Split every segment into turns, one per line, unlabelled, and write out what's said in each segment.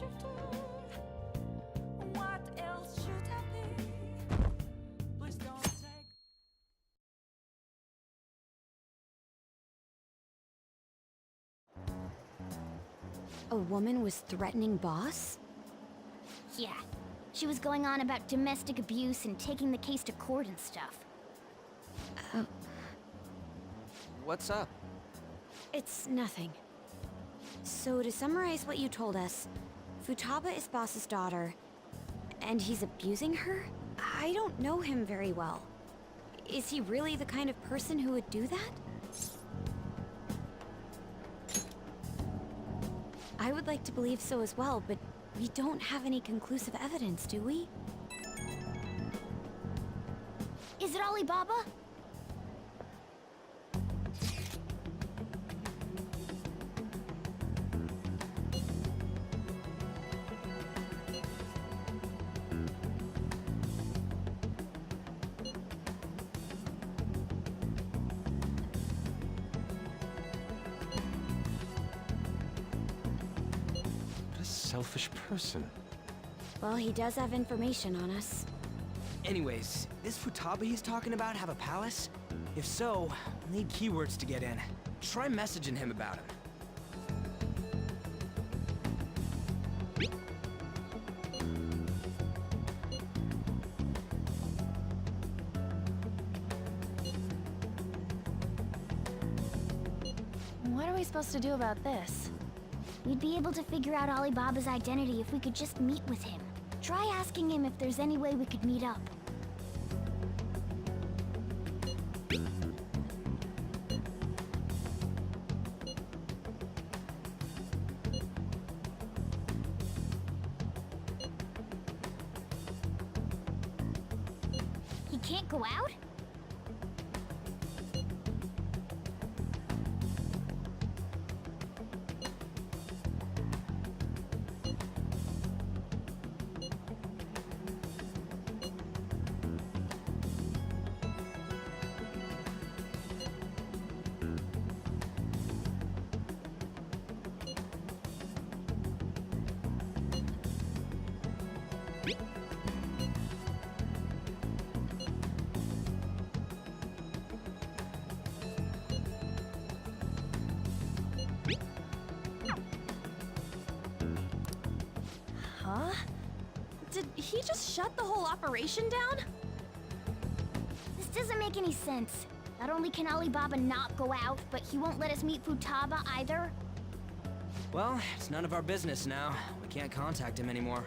you do? What else should I be? Please don't take.
A woman was threatening Boss?
Yeah. She was going on about domestic abuse and taking the case to court and stuff.
What's up?
It's nothing. So to summarize what you told us, Futaba is Boss's daughter, and he's abusing her? I don't know him very well. Is he really the kind of person who would do that? I would like to believe so as well, but we don't have any conclusive evidence, do we?
Is it Alibaba?
What a selfish person.
Well, he does have information on us.
Anyways, this Futaba he's talking about have a palace? If so, we'll need keywords to get in. Try messaging him about him.
What are we supposed to do about this?
We'd be able to figure out Alibaba's identity if we could just meet with him. Try asking him if there's any way we could meet up. He can't go out?
Huh? Did he just shut the whole operation down?
This doesn't make any sense. Not only can Alibaba not go out, but he won't let us meet Futaba either.
Well, it's none of our business now. We can't contact him anymore.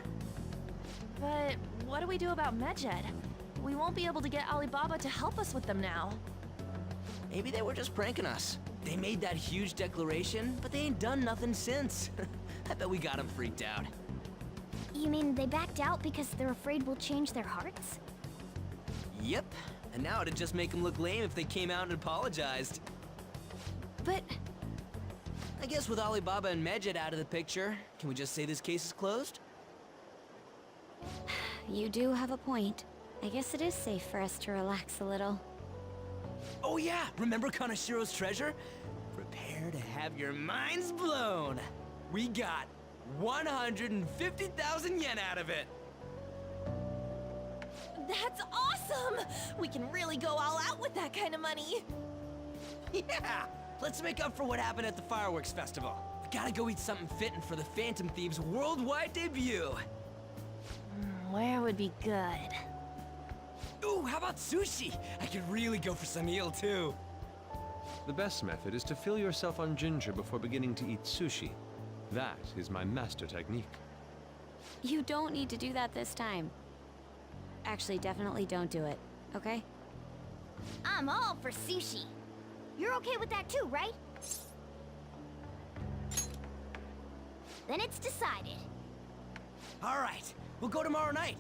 But what do we do about Medjed? We won't be able to get Alibaba to help us with them now.
Maybe they were just pranking us. They made that huge declaration, but they ain't done nothing since. I bet we got them freaked out.
You mean they backed out because they're afraid we'll change their hearts?
Yep, and now it'd just make them look lame if they came out and apologized.
But
I guess with Alibaba and Medjed out of the picture, can we just say this case is closed?
you do have a point. I guess it is safe for us to relax a little.
Oh yeah, remember Kanashiro's treasure? Prepare to have your minds blown. We got 150,000 yen out of it.
That's awesome! We can really go all out with that kind of money.
Yeah, let's make up for what happened at the fireworks festival. We gotta go eat something fitting for the Phantom Thieves' worldwide debut.
Where would be good?
Ooh, how about sushi? I could really go for some eel too.
The best method is to fill yourself on ginger before beginning to eat sushi. That is my master technique.
You don't need to do that this time. Actually, definitely don't do it, okay?
I'm all for sushi. You're okay with that too, right? Then it's decided.
All right, we'll go tomorrow night.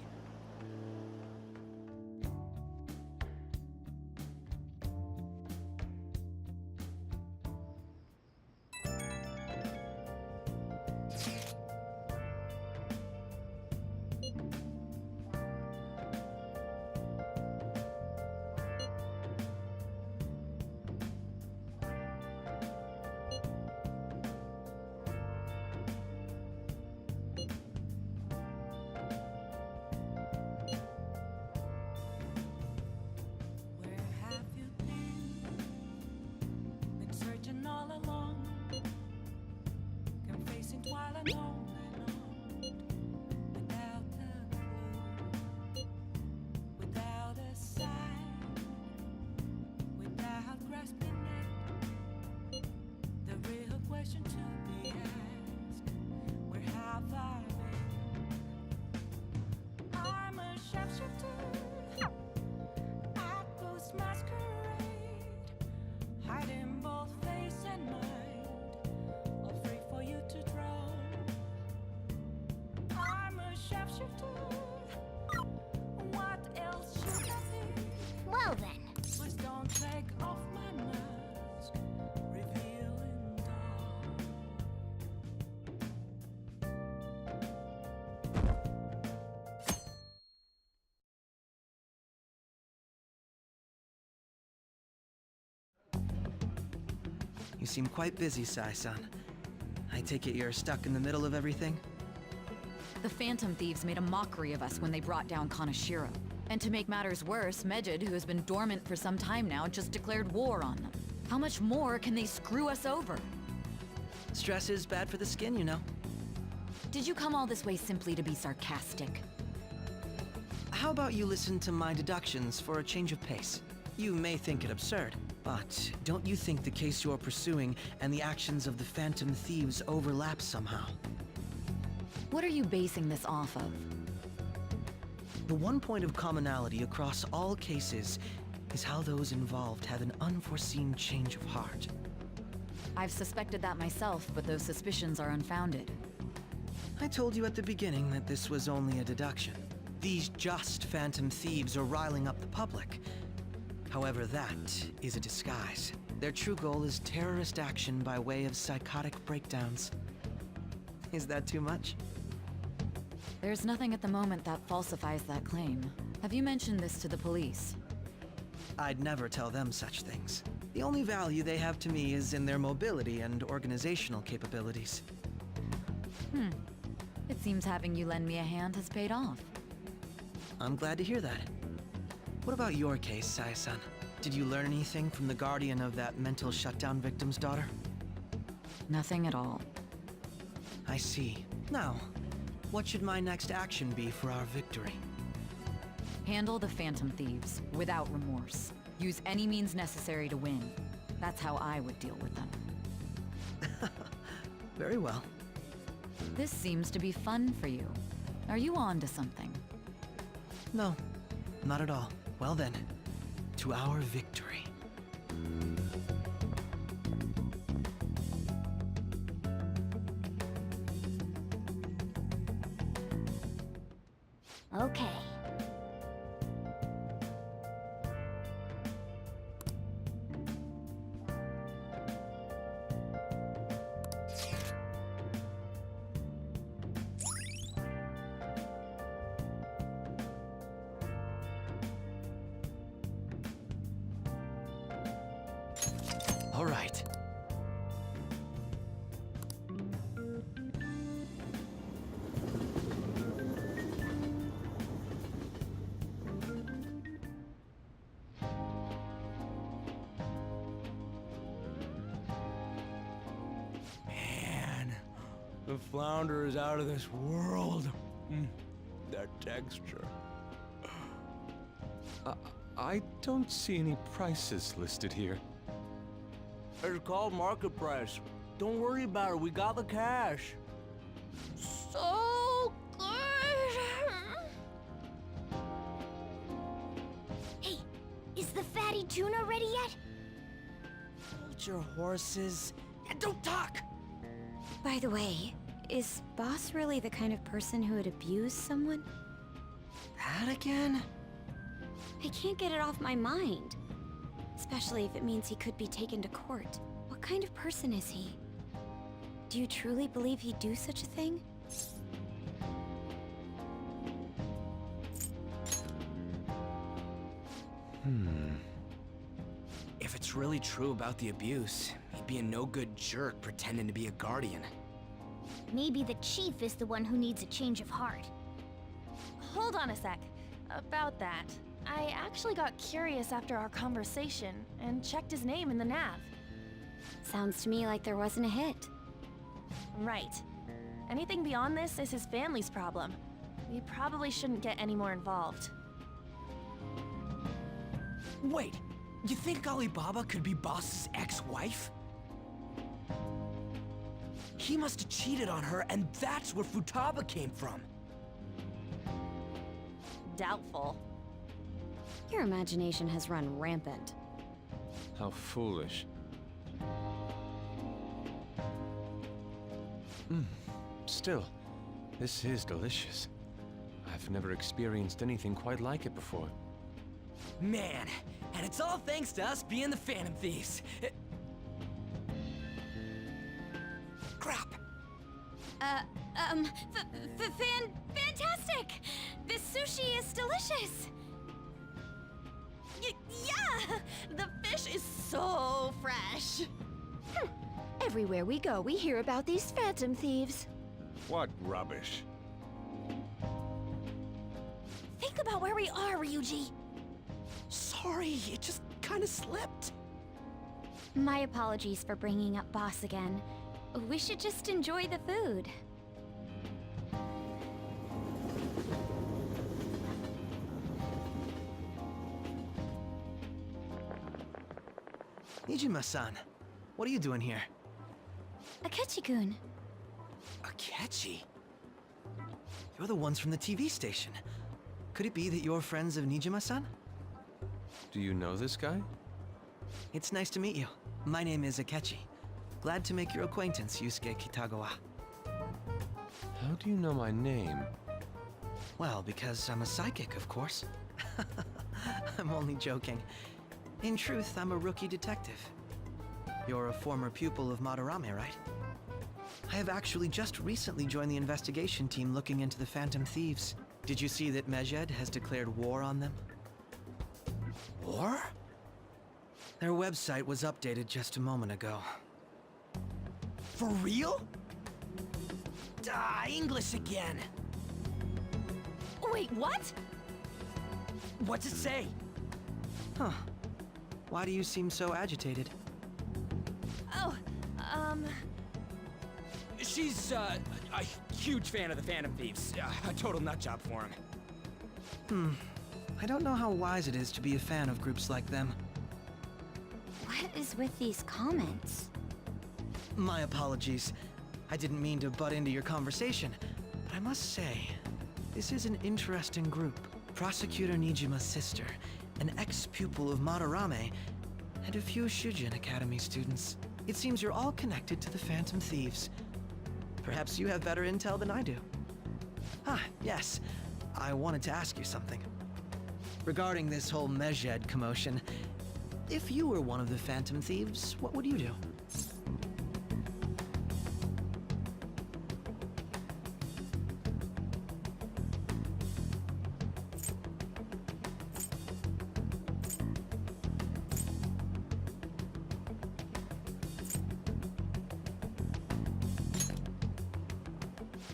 on without a clue, without a sign, without grasping it. The real question to be asked: where have I been? I'm a shapeshifter at Ghost Masquerade, hiding both face and mind, all free for you to draw. I'm a shapeshifter. What else should I be?
Well then.
Please don't take off my mask, revealing dawn.
You seem quite busy, Sai-san. I take it you're stuck in the middle of everything?
The Phantom Thieves made a mockery of us when they brought down Kanashiro. And to make matters worse, Medjed, who has been dormant for some time now, just declared war on them. How much more can they screw us over?
Stress is bad for the skin, you know.
Did you come all this way simply to be sarcastic?
How about you listen to my deductions for a change of pace? You may think it absurd, but don't you think the case you're pursuing and the actions of the Phantom Thieves overlap somehow?
What are you basing this off of?
The one point of commonality across all cases is how those involved have an unforeseen change of heart.
I've suspected that myself, but those suspicions are unfounded.
I told you at the beginning that this was only a deduction. These just Phantom Thieves are riling up the public. However, that is a disguise. Their true goal is terrorist action by way of psychotic breakdowns. Is that too much?
There's nothing at the moment that falsifies that claim. Have you mentioned this to the police?
I'd never tell them such things. The only value they have to me is in their mobility and organizational capabilities.
It seems having you lend me a hand has paid off.
I'm glad to hear that. What about your case, Sai-san? Did you learn anything from the guardian of that mental shutdown victim's daughter?
Nothing at all.
I see. Now, what should my next action be for our victory?
Handle the Phantom Thieves, without remorse. Use any means necessary to win. That's how I would deal with them.
Very well.
This seems to be fun for you. Are you on to something?
No, not at all. Well then, to our victory.
Okay.
All right.
Man, the flounder is out of this world. That texture.
I don't see any prices listed here.
It's called market price. Don't worry about it. We got the cash.
So good! Hey, is the fatty tuna ready yet?
Hold your horses and don't talk!
By the way, is Boss really the kind of person who would abuse someone?
That again?
I can't get it off my mind. Especially if it means he could be taken to court. What kind of person is he? Do you truly believe he'd do such a thing?
If it's really true about the abuse, he'd be a no-good jerk pretending to be a guardian.
Maybe the chief is the one who needs a change of heart.
Hold on a sec. About that, I actually got curious after our conversation and checked his name in the nav.
Sounds to me like there wasn't a hit.
Right. Anything beyond this is his family's problem. We probably shouldn't get any more involved.
Wait, you think Alibaba could be Boss's ex-wife? He must have cheated on her, and that's where Futaba came from.
Doubtful.
Your imagination has run rampant.
How foolish. Still, this is delicious. I've never experienced anything quite like it before.
Man, and it's all thanks to us being the Phantom Thieves. Crap.
Fantastic! This sushi is delicious!
Yeah! The fish is so fresh!
Everywhere we go, we hear about these phantom thieves.
What rubbish.
Think about where we are, Ryuji.
Sorry, it just kind of slipped.
My apologies for bringing up Boss again. We should just enjoy the food.
Nijima-san, what are you doing here?
Akechi-kun.
Akechi?
You're the ones from the TV station. Could it be that you're friends of Nijima-san?
Do you know this guy?
It's nice to meet you. My name is Akechi. Glad to make your acquaintance, Yusuke Kitagawa.
How do you know my name?
Well, because I'm a psychic, of course. I'm only joking. In truth, I'm a rookie detective. You're a former pupil of Madarame, right? I have actually just recently joined the investigation team looking into the Phantom Thieves. Did you see that Medjed has declared war on them?
War?
Their website was updated just a moment ago.
For real? English again.
Wait, what?
What's it say?
Huh. Why do you seem so agitated?
Oh,
She's, a huge fan of the Phantom Thieves. A total nutjob for him.
I don't know how wise it is to be a fan of groups like them.
What is with these comments?
My apologies. I didn't mean to butt into your conversation, but I must say, this is an interesting group. Prosecutor Nijima's sister, an ex-pupil of Madarame, and a few Shujin Academy students. It seems you're all connected to the Phantom Thieves. Perhaps you have better intel than I do. Ah, yes. I wanted to ask you something. Regarding this whole Medjed commotion, if you were one of the Phantom Thieves, what would you do?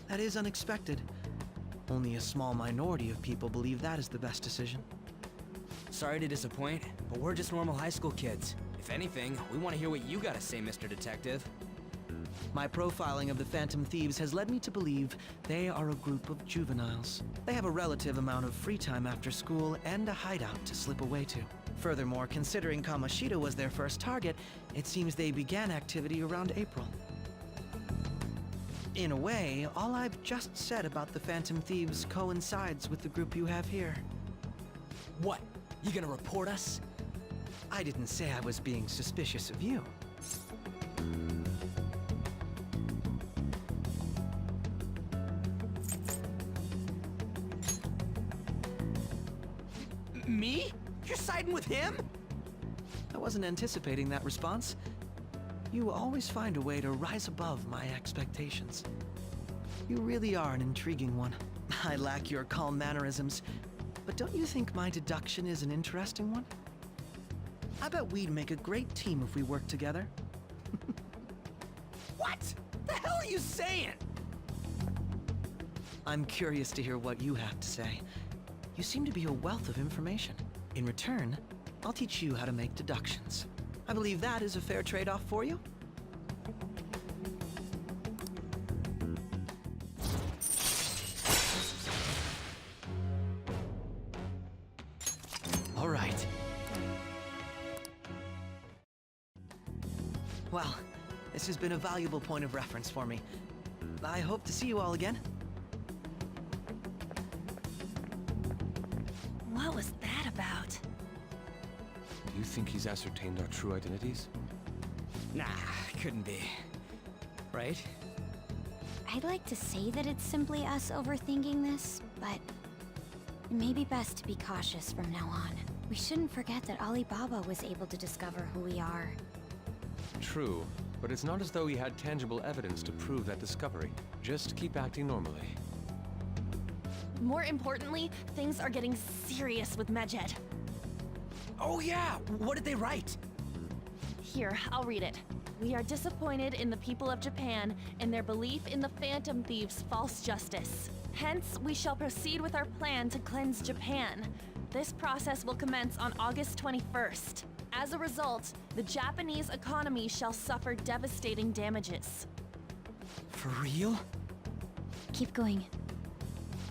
That is unexpected. Only a small minority of people believe that is the best decision.
Sorry to disappoint, but we're just normal high school kids. If anything, we want to hear what you gotta say, Mr. Detective.
My profiling of the Phantom Thieves has led me to believe they are a group of juveniles. They have a relative amount of free time after school and a hideout to slip away to. Furthermore, considering Kamoshida was their first target, it seems they began activity around April. In a way, all I've just said about the Phantom Thieves coincides with the group you have here.
What? You gonna report us?
I didn't say I was being suspicious of you.
Me? You're siding with him?
I wasn't anticipating that response. You always find a way to rise above my expectations. You really are an intriguing one. I lack your calm mannerisms, but don't you think my deduction is an interesting one? I bet we'd make a great team if we worked together.
What? The hell are you saying?
I'm curious to hear what you have to say. You seem to be a wealth of information. In return, I'll teach you how to make deductions. I believe that is a fair trade-off for you. Well, this has been a valuable point of reference for me. I hope to see you all again.
What was that about?
Do you think he's ascertained our true identities?
Nah, couldn't be. Right?
I'd like to say that it's simply us overthinking this, but it may be best to be cautious from now on. We shouldn't forget that Alibaba was able to discover who we are.
True, but it's not as though he had tangible evidence to prove that discovery. Just keep acting normally.
More importantly, things are getting serious with Medjed.
Oh yeah, what did they write?
Here, I'll read it. We are disappointed in the people of Japan and their belief in the Phantom Thieves' false justice. Hence, we shall proceed with our plan to cleanse Japan. This process will commence on August 21st. As a result, the Japanese economy shall suffer devastating damages.
For real?
Keep going.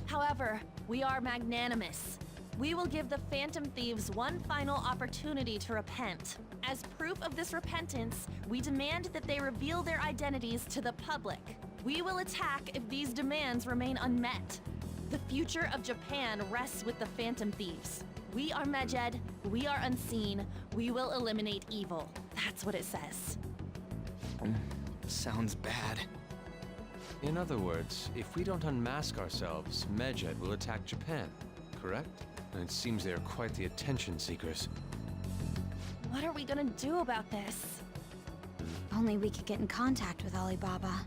However, we are magnanimous. We will give the Phantom Thieves one final opportunity to repent. As proof of this repentance, we demand that they reveal their identities to the public. We will attack if these demands remain unmet. The future of Japan rests with the Phantom Thieves. We are Medjed, we are unseen, we will eliminate evil. That's what it says.
Sounds bad.
In other words, if we don't unmask ourselves, Medjed will attack Japan, correct? And it seems they are quite the attention seekers.
What are we gonna do about this?
Only we could get in contact with Alibaba.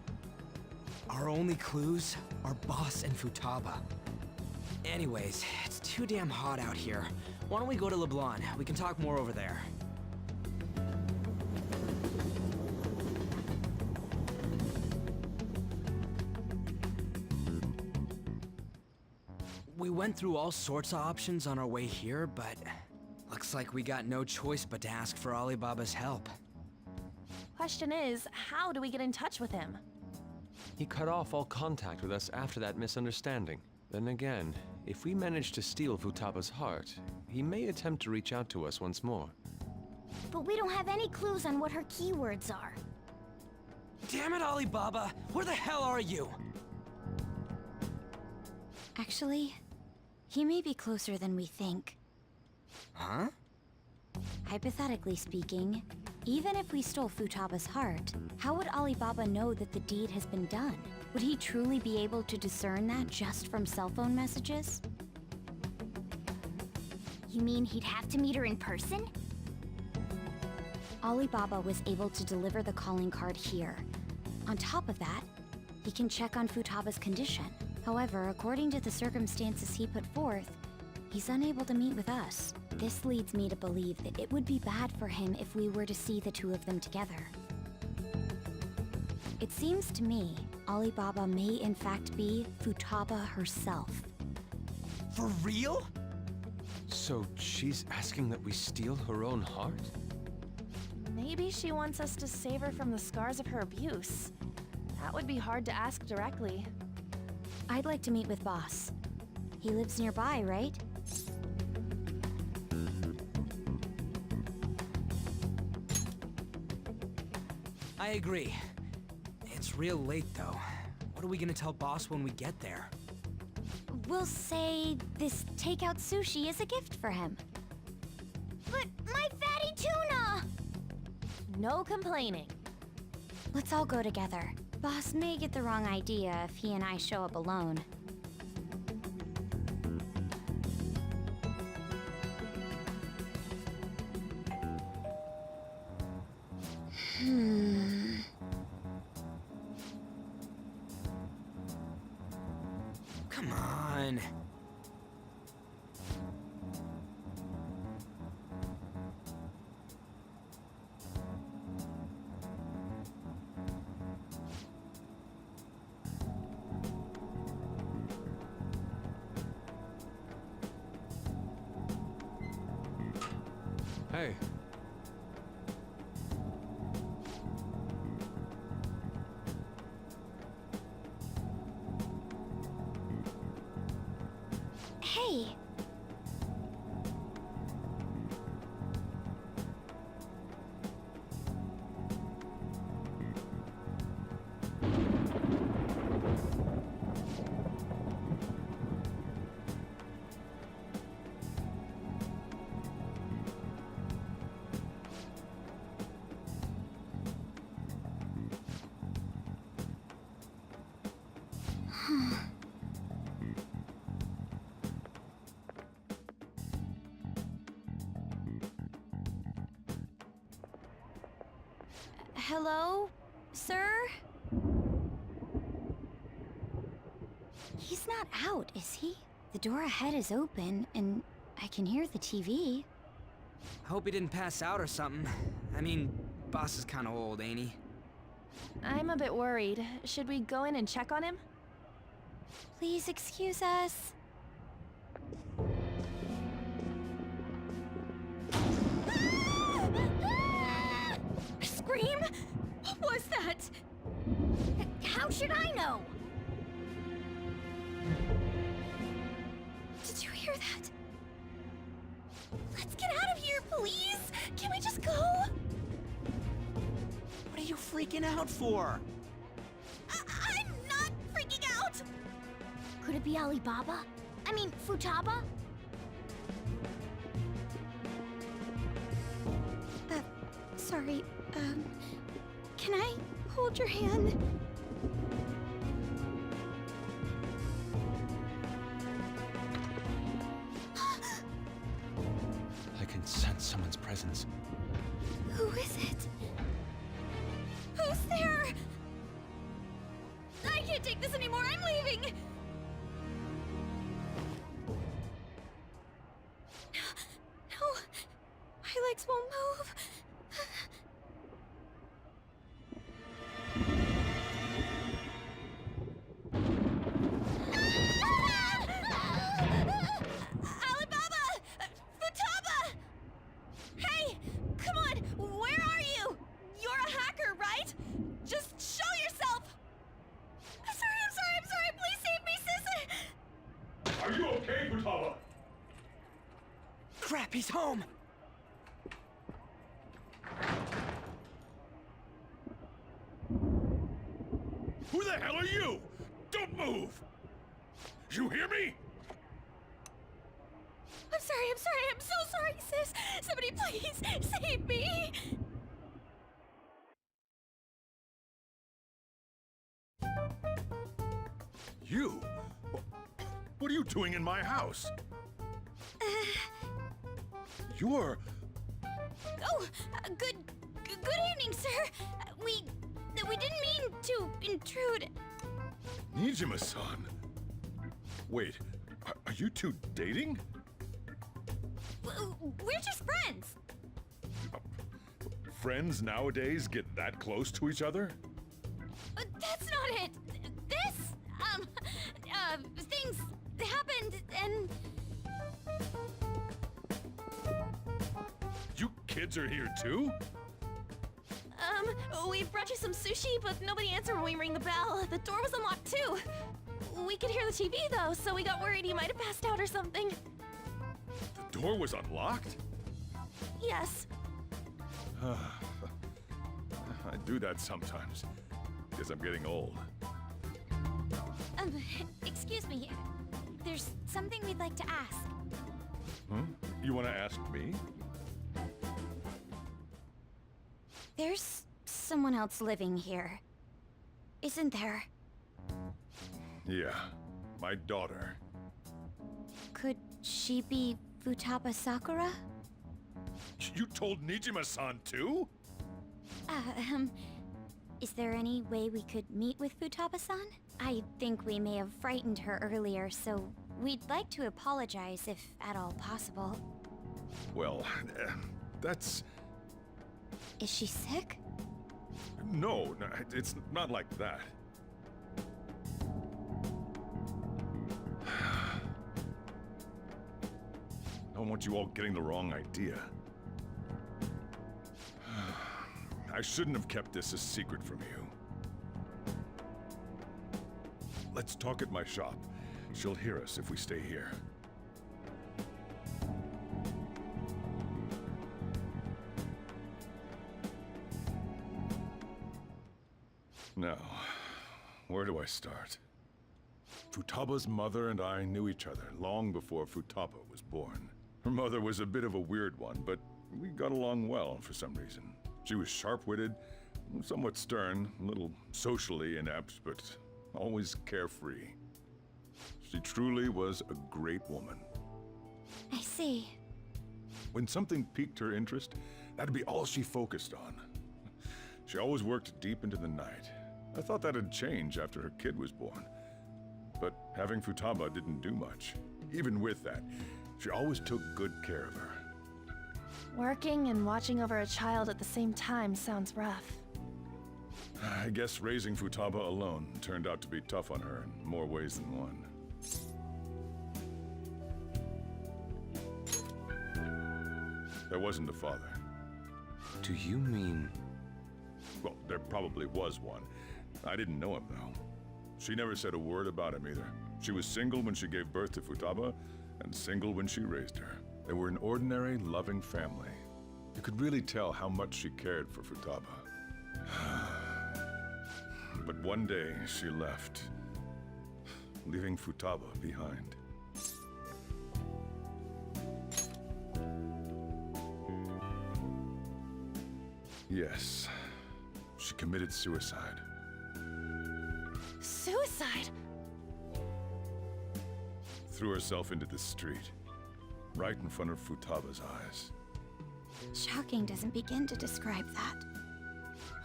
Our only clues are Boss and Futaba. Anyways, it's too damn hot out here. Why don't we go to Leblon? We can talk more over there. We went through all sorts of options on our way here, but looks like we got no choice but to ask for Alibaba's help.
Question is, how do we get in touch with him?
He cut off all contact with us after that misunderstanding. Then again, if we manage to steal Futaba's heart, he may attempt to reach out to us once more.
But we don't have any clues on what her keywords are.
Damn it, Alibaba! Where the hell are you?
Actually, he may be closer than we think.
Huh?
Hypothetically speaking, even if we stole Futaba's heart, how would Alibaba know that the deed has been done? Would he truly be able to discern that just from cell phone messages?
You mean he'd have to meet her in person?
Alibaba was able to deliver the calling card here. On top of that, he can check on Futaba's condition. However, according to the circumstances he put forth, he's unable to meet with us. This leads me to believe that it would be bad for him if we were to see the two of them together. It seems to me Alibaba may in fact be Futaba herself.
For real?
So she's asking that we steal her own heart?
Maybe she wants us to save her from the scars of her abuse. That would be hard to ask directly.
I'd like to meet with Boss. He lives nearby, right?
I agree. It's real late, though. What are we gonna tell Boss when we get there?
We'll say this takeout sushi is a gift for him.
But my fatty tuna!
No complaining.
Let's all go together. Boss may get the wrong idea if he and I show up alone.
Come on.
Hey,
Hey! Hello, sir? He's not out, is he? The door ahead is open, and I can hear the TV.
I hope he didn't pass out or something. I mean, boss is kinda old, ain't he?
I'm a bit worried. Should we go in and check on him?
Please excuse us.
Scream? What was that? How should I know?
Did you hear that? Let's get out of here, please! Can we just go?
What are you freaking out for?
I'm not freaking out! Could it be Alibaba? I mean, Futaba?
Sorry, can I hold your hand?
I can sense someone's presence.
Who is it? Who's there? I can't take this anymore, I'm leaving! No, my legs won't move.
Alibaba! Futaba! Hey! Come on! Where are you? You're a hacker, right? Just show yourself! I'm sorry! Please save me, sis!
Are you okay, Futaba?
Crap, he's home!
Who the hell are you? Don't move! You hear me?
I'm so sorry, sis! Somebody please save me!
You? What are you doing in my house? You're...
Oh, good evening, sir. We didn't mean to intrude.
Nijima-san. Wait, are you two dating?
We're just friends.
Friends nowadays get that close to each other?
That's not it. This, things happened and...
You kids are here too?
We brought you some sushi, but nobody answered when we rang the bell. The door was unlocked too. We could hear the TV though, so we got worried you might have passed out or something.
The door was unlocked?
Yes.
I do that sometimes. Guess I'm getting old.
Excuse me. There's something we'd like to ask.
You want to ask me?
There's someone else living here. Isn't there?
Yeah, my daughter.
Could she be Futaba Sakura?
You told Nijima-san too?
Is there any way we could meet with Futaba-san? I think we may have frightened her earlier, so we'd like to apologize if at all possible.
Well, that's...
Is she sick?
No, it's not like that. I don't want you all getting the wrong idea. I shouldn't have kept this a secret from you. Let's talk at my shop. She'll hear us if we stay here. Now, where do I start? Futaba's mother and I knew each other long before Futaba was born. Her mother was a bit of a weird one, but we got along well for some reason. She was sharp-witted, somewhat stern, a little socially inept, but always carefree. She truly was a great woman.
I see.
When something piqued her interest, that'd be all she focused on. She always worked deep into the night. I thought that'd change after her kid was born. But having Futaba didn't do much. Even with that, she always took good care of her.
Working and watching over a child at the same time sounds rough.
I guess raising Futaba alone turned out to be tough on her in more ways than one. There wasn't a father.
Do you mean...
Well, there probably was one. I didn't know him, though. She never said a word about him either. She was single when she gave birth to Futaba, and single when she raised her. They were an ordinary, loving family. You could really tell how much she cared for Futaba. But one day, she left, leaving Futaba behind. Yes, she committed suicide.
Suicide?
Threw herself into the street, right in front of Futaba's eyes.
Shocking doesn't begin to describe that.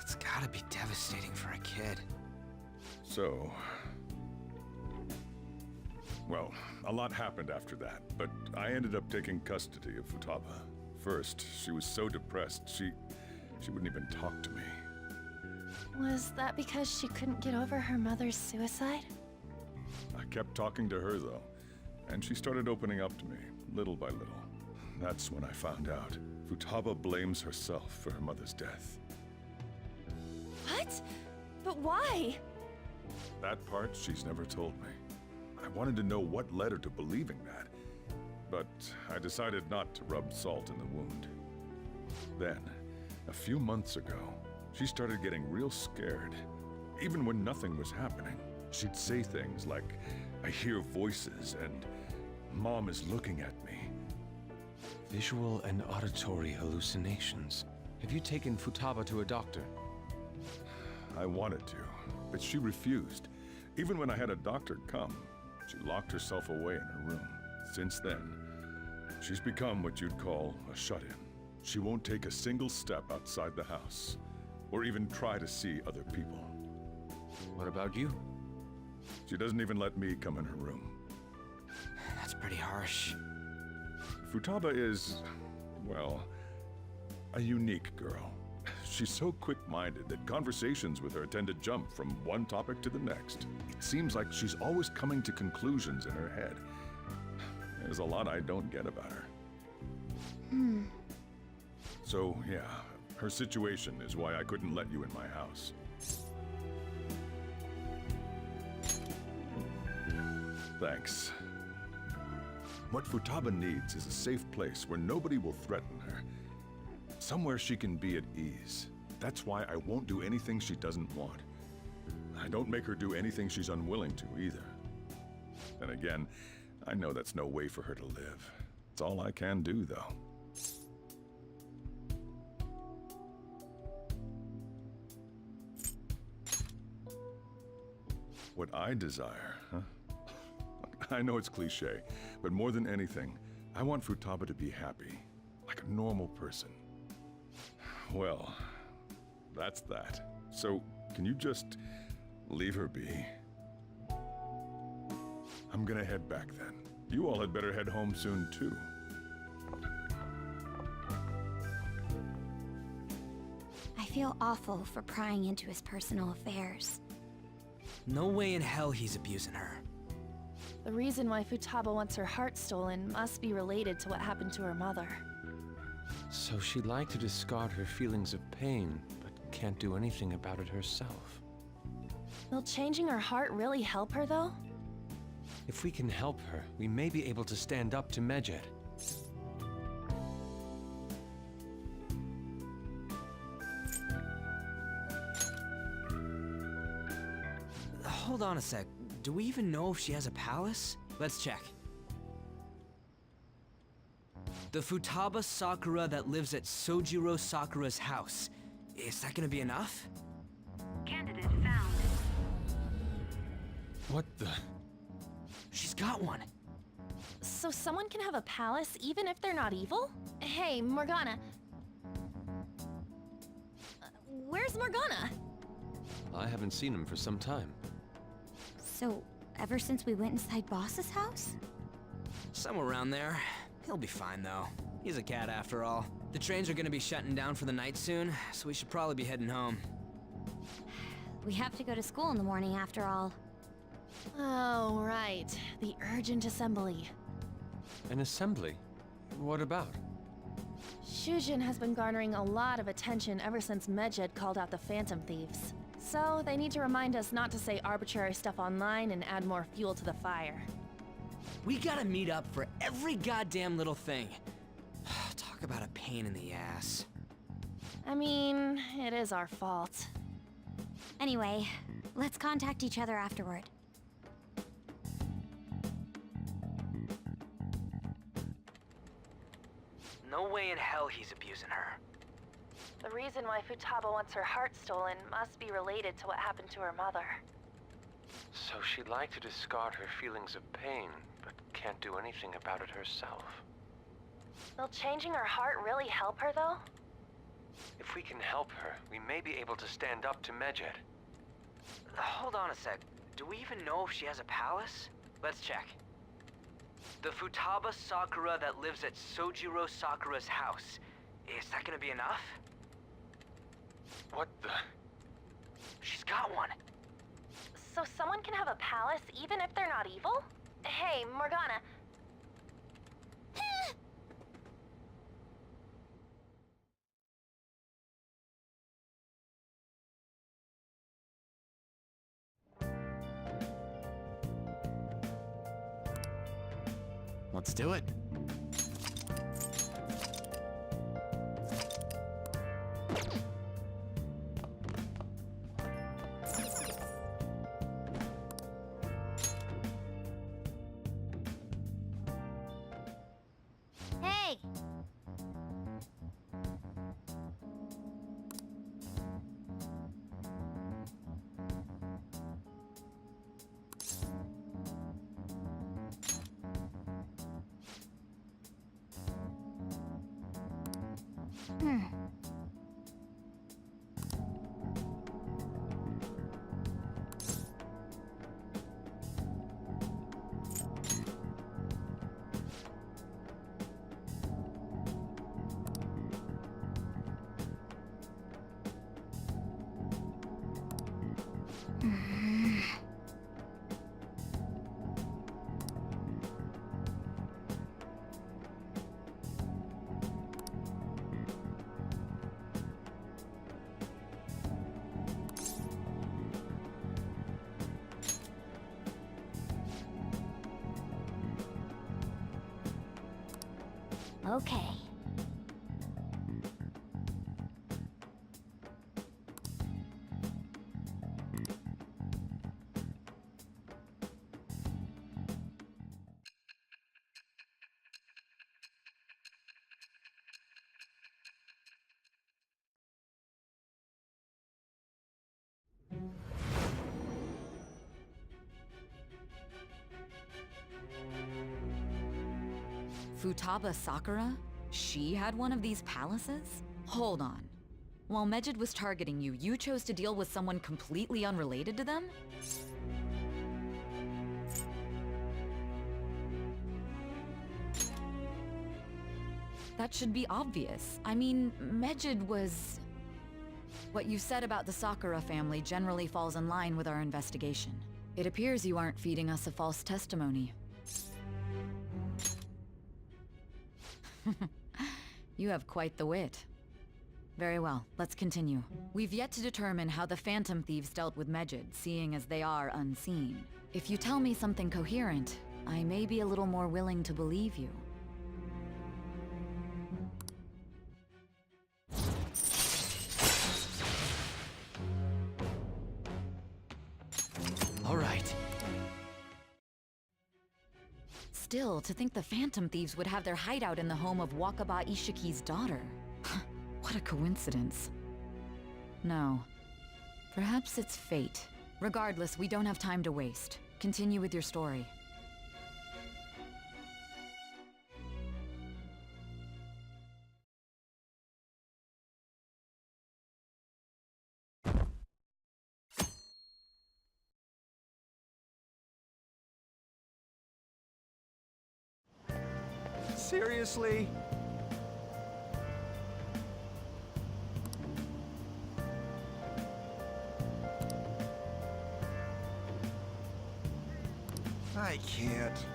It's gotta be devastating for a kid.
So... Well, a lot happened after that, but I ended up taking custody of Futaba. First, she was so depressed, she wouldn't even talk to me.
Was that because she couldn't get over her mother's suicide?
I kept talking to her, though, and she started opening up to me, little by little. That's when I found out. Futaba blames herself for her mother's death.
What? But why?
That part she's never told me. I wanted to know what led her to believing that, but I decided not to rub salt in the wound. Then, a few months ago, she started getting real scared. Even when nothing was happening, she'd say things like, "I hear voices," and "Mom is looking at me."
Visual and auditory hallucinations. Have you taken Futaba to a doctor?
I wanted to, but she refused. Even when I had a doctor come, she locked herself away in her room. Since then, she's become what you'd call a shut-in. She won't take a single step outside the house, or even try to see other people.
What about you?
She doesn't even let me come in her room.
That's pretty harsh.
Futaba is, well, a unique girl. She's so quick-minded that conversations with her tend to jump from one topic to the next. It seems like she's always coming to conclusions in her head. There's a lot I don't get about her. So, yeah, her situation is why I couldn't let you in my house. Thanks. What Futaba needs is a safe place where nobody will threaten her. Somewhere she can be at ease. That's why I won't do anything she doesn't want. I don't make her do anything she's unwilling to, either. And again, I know that's no way for her to live. It's all I can do, though. What I desire, huh? I know it's cliche, but more than anything, I want Futaba to be happy, like a normal person. Well, that's that. So, can you just leave her be? I'm gonna head back then. You all had better head home soon, too.
I feel awful for prying into his personal affairs.
No way in hell he's abusing her.
The reason why Futaba wants her heart stolen must be related to what happened to her mother.
So she'd like to discard her feelings of pain, but can't do anything about it herself.
Will changing her heart really help her, though?
If we can help her, we may be able to stand up to Medjed.
Hold on a sec. Do we even know if she has a palace? Let's check. The Futaba Sakura that lives at Sojiro Sakura's house. Is that gonna be enough?
Candidate found.
What the?
She's got one.
So someone can have a palace even if they're not evil? Hey, Morgana. Where's Morgana?
I haven't seen him for some time.
So, ever since we went inside Boss's house?
Somewhere around there. He'll be fine, though. He's a cat after all. The trains are gonna be shutting down for the night soon, so we should probably be heading home.
We have to go to school in the morning after all.
Oh, right. The urgent assembly.
An assembly? What about?
Shujin has been garnering a lot of attention ever since Medjed called out the Phantom Thieves. So, they need to remind us not to say arbitrary stuff online and add more fuel to the fire.
We gotta meet up for every goddamn little thing. Talk about a pain in the ass.
I mean, it is our fault.
Anyway, let's contact each other afterward.
No way in hell he's abusing her.
The reason why Futaba wants her heart stolen must be related to what happened to her mother.
So she'd like to discard her feelings of pain, but can't do anything about it herself.
Will changing her heart really help her, though?
If we can help her, we may be able to stand up to Medjed.
Hold on a sec. Do we even know if she has a palace? Let's check. The Futaba Sakura that lives at Sojiro Sakura's house. Is that gonna be enough?
What the?
She's got one.
So someone can have a palace even if they're not evil? Hey, Morgana.
Let's do it.
Hey! Okay.
Futaba Sakura? She had one of these palaces? Hold on. While Medjed was targeting you, you chose to deal with someone completely unrelated to them? That should be obvious. I mean, Medjed was... What you said about the Sakura family generally falls in line with our investigation. It appears you aren't feeding us a false testimony. You have quite the wit. Very well, let's continue. We've yet to determine how the Phantom Thieves dealt with Medjed, seeing as they are unseen. If you tell me something coherent, I may be a little more willing to believe you.
All right.
Still, to think the Phantom Thieves would have their hideout in the home of Wakaba Ishiki's daughter. What a coincidence. No. Perhaps it's fate. Regardless, we don't have time to waste. Continue with your story.
Seriously? I can't.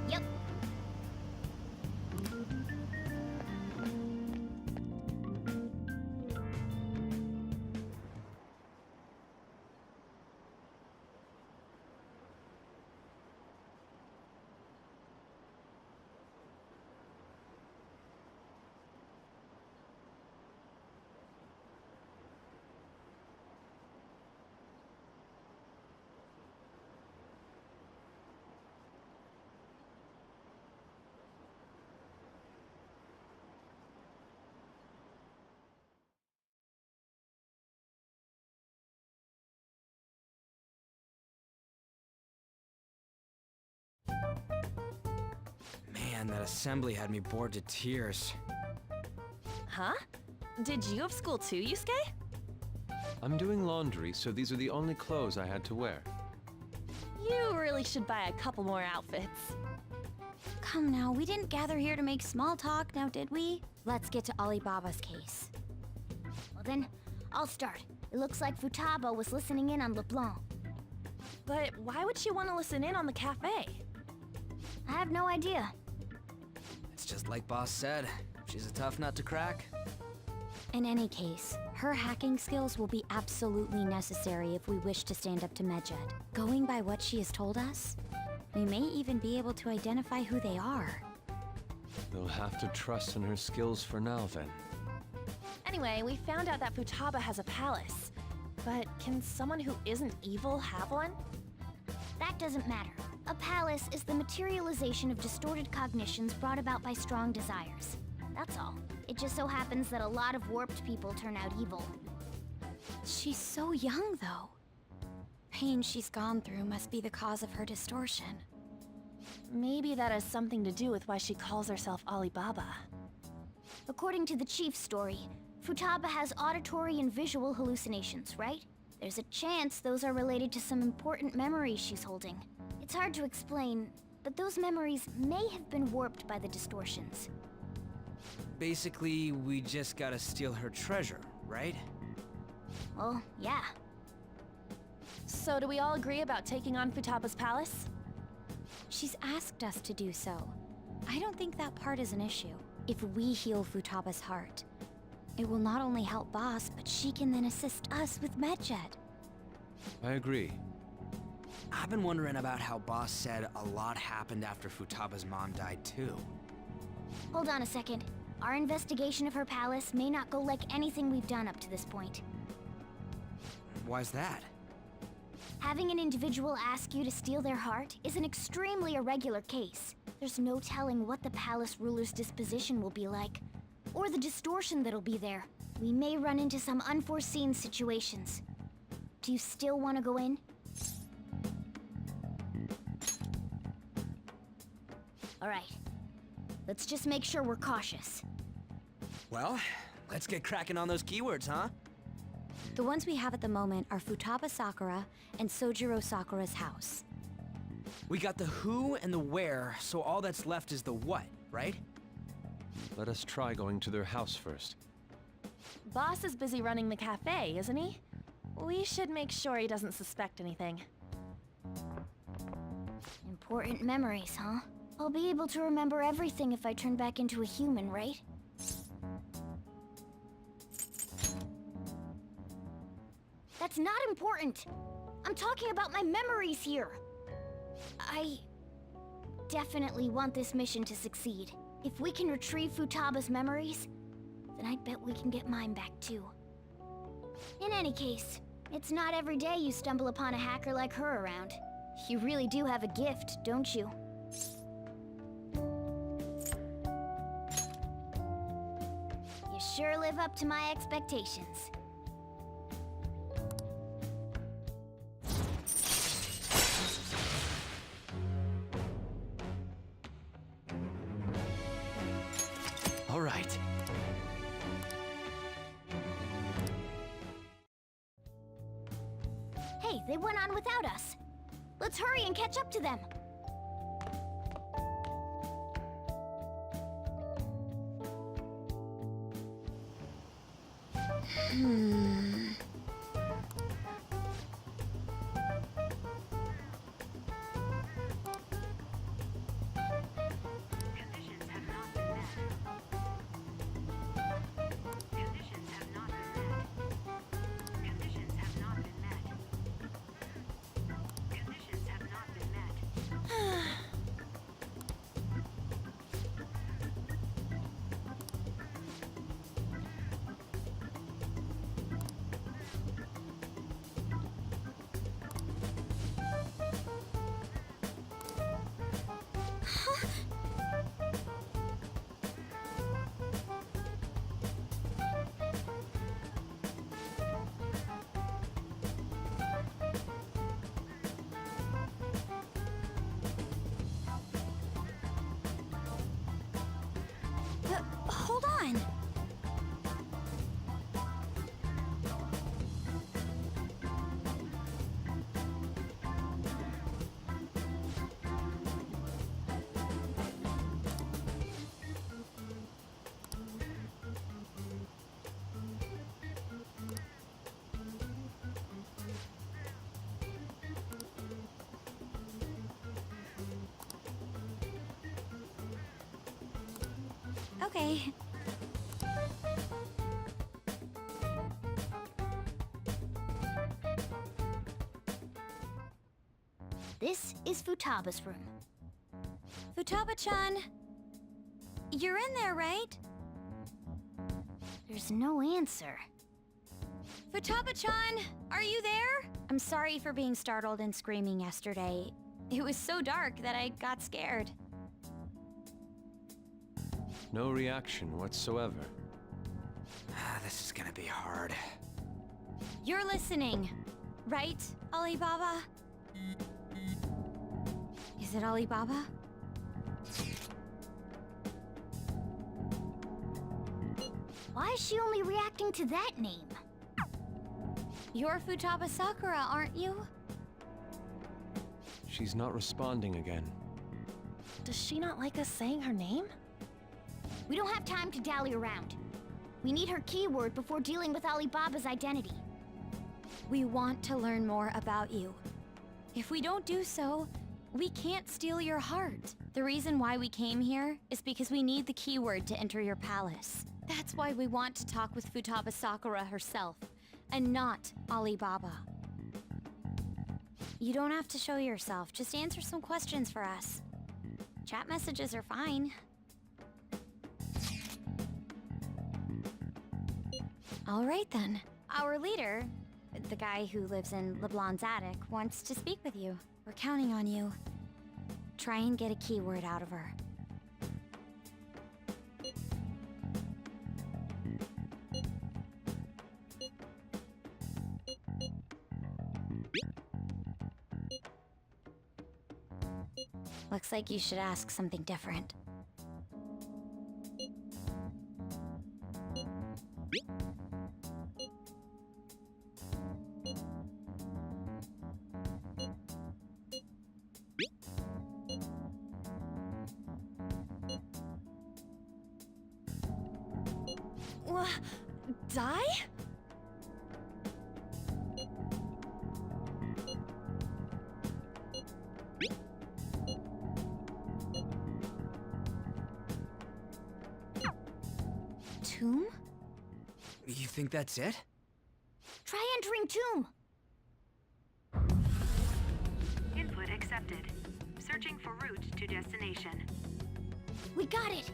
Yep.
Man, that assembly had me bored to tears.
Huh? Did you have school too, Yusuke?
I'm doing laundry, so these are the only clothes I had to wear.
You really should buy a couple more outfits.
Come now, we didn't gather here to make small talk, now did we? Let's get to Alibaba's case.
Well then, I'll start. It looks like Futaba was listening in on LeBlanc.
But why would she want to listen in on the cafe?
I have no idea.
It's just like Boss said. She's a tough nut to crack.
In any case, her hacking skills will be absolutely necessary if we wish to stand up to Medjed. Going by what she has told us, we may even be able to identify who they are.
We'll have to trust in her skills for now, then.
Anyway, we found out that Futaba has a palace. But can someone who isn't evil have one?
That doesn't matter. A palace is the materialization of distorted cognitions brought about by strong desires. That's all. It just so happens that a lot of warped people turn out evil.
She's so young, though. Pain she's gone through must be the cause of her distortion.
Maybe that has something to do with why she calls herself Alibaba.
According to the chief's story, Futaba has auditory and visual hallucinations, right? There's a chance those are related to some important memories she's holding. It's hard to explain, but those memories may have been warped by the distortions.
Basically, we just gotta steal her treasure, right?
Well, yeah.
So do we all agree about taking on Futaba's palace?
She's asked us to do so. I don't think that part is an issue. If we heal Futaba's heart, it will not only help Boss, but she can then assist us with Medjed.
I agree.
I've been wondering about how Boss said a lot happened after Futaba's mom died, too.
Hold on a second. Our investigation of her palace may not go like anything we've done up to this point.
Why's that?
Having an individual ask you to steal their heart is an extremely irregular case. There's no telling what the palace ruler's disposition will be like, or the distortion that'll be there. We may run into some unforeseen situations. Do you still want to go in? All right. Let's just make sure we're cautious.
Well, let's get cracking on those keywords, huh?
The ones we have at the moment are Futaba Sakura and Sojiro Sakura's house.
We got the who and the where, so all that's left is the what, right?
Let us try going to their house first.
Boss is busy running the cafe, isn't he? We should make sure he doesn't suspect anything.
Important memories, huh? I'll be able to remember everything if I turn back into a human, right? That's not important! I'm talking about my memories here! definitely want this mission to succeed. If we can retrieve Futaba's memories, then I bet we can get mine back too. In any case, it's not every day you stumble upon a hacker like her around. You really do have a gift, don't you? You sure live up to my expectations.
All right.
Hey, they went on without us. Let's hurry and catch up to them.
Hold on. Okay.
This is Futaba's room.
Futaba-chan, you're in there, right?
There's no answer.
Futaba-chan, are you there? I'm sorry for being startled and screaming yesterday. It was so dark that I got scared.
No reaction whatsoever.
This is gonna be hard.
You're listening, right, Alibaba? Is it Alibaba?
Why is she only reacting to that name?
You're Futaba Sakura, aren't you?
She's not responding again.
Does she not like us saying her name?
We don't have time to dally around. We need her keyword before dealing with Alibaba's identity.
We want to learn more about you. If we don't do so, we can't steal your heart. The reason why we came here is because we need the keyword to enter your palace. That's why we want to talk with Futaba Sakura herself, and not Alibaba. You don't have to show yourself, just answer some questions for us. Chat messages are fine. All right then. Our leader, the guy who lives in LeBlanc's attic, wants to speak with you. We're counting on you. Try and get a keyword out of her. Looks like you should ask something different.
Die?
Tomb?
You think that's it?
Try entering Tomb.
Input accepted. Searching for route to destination.
We got it!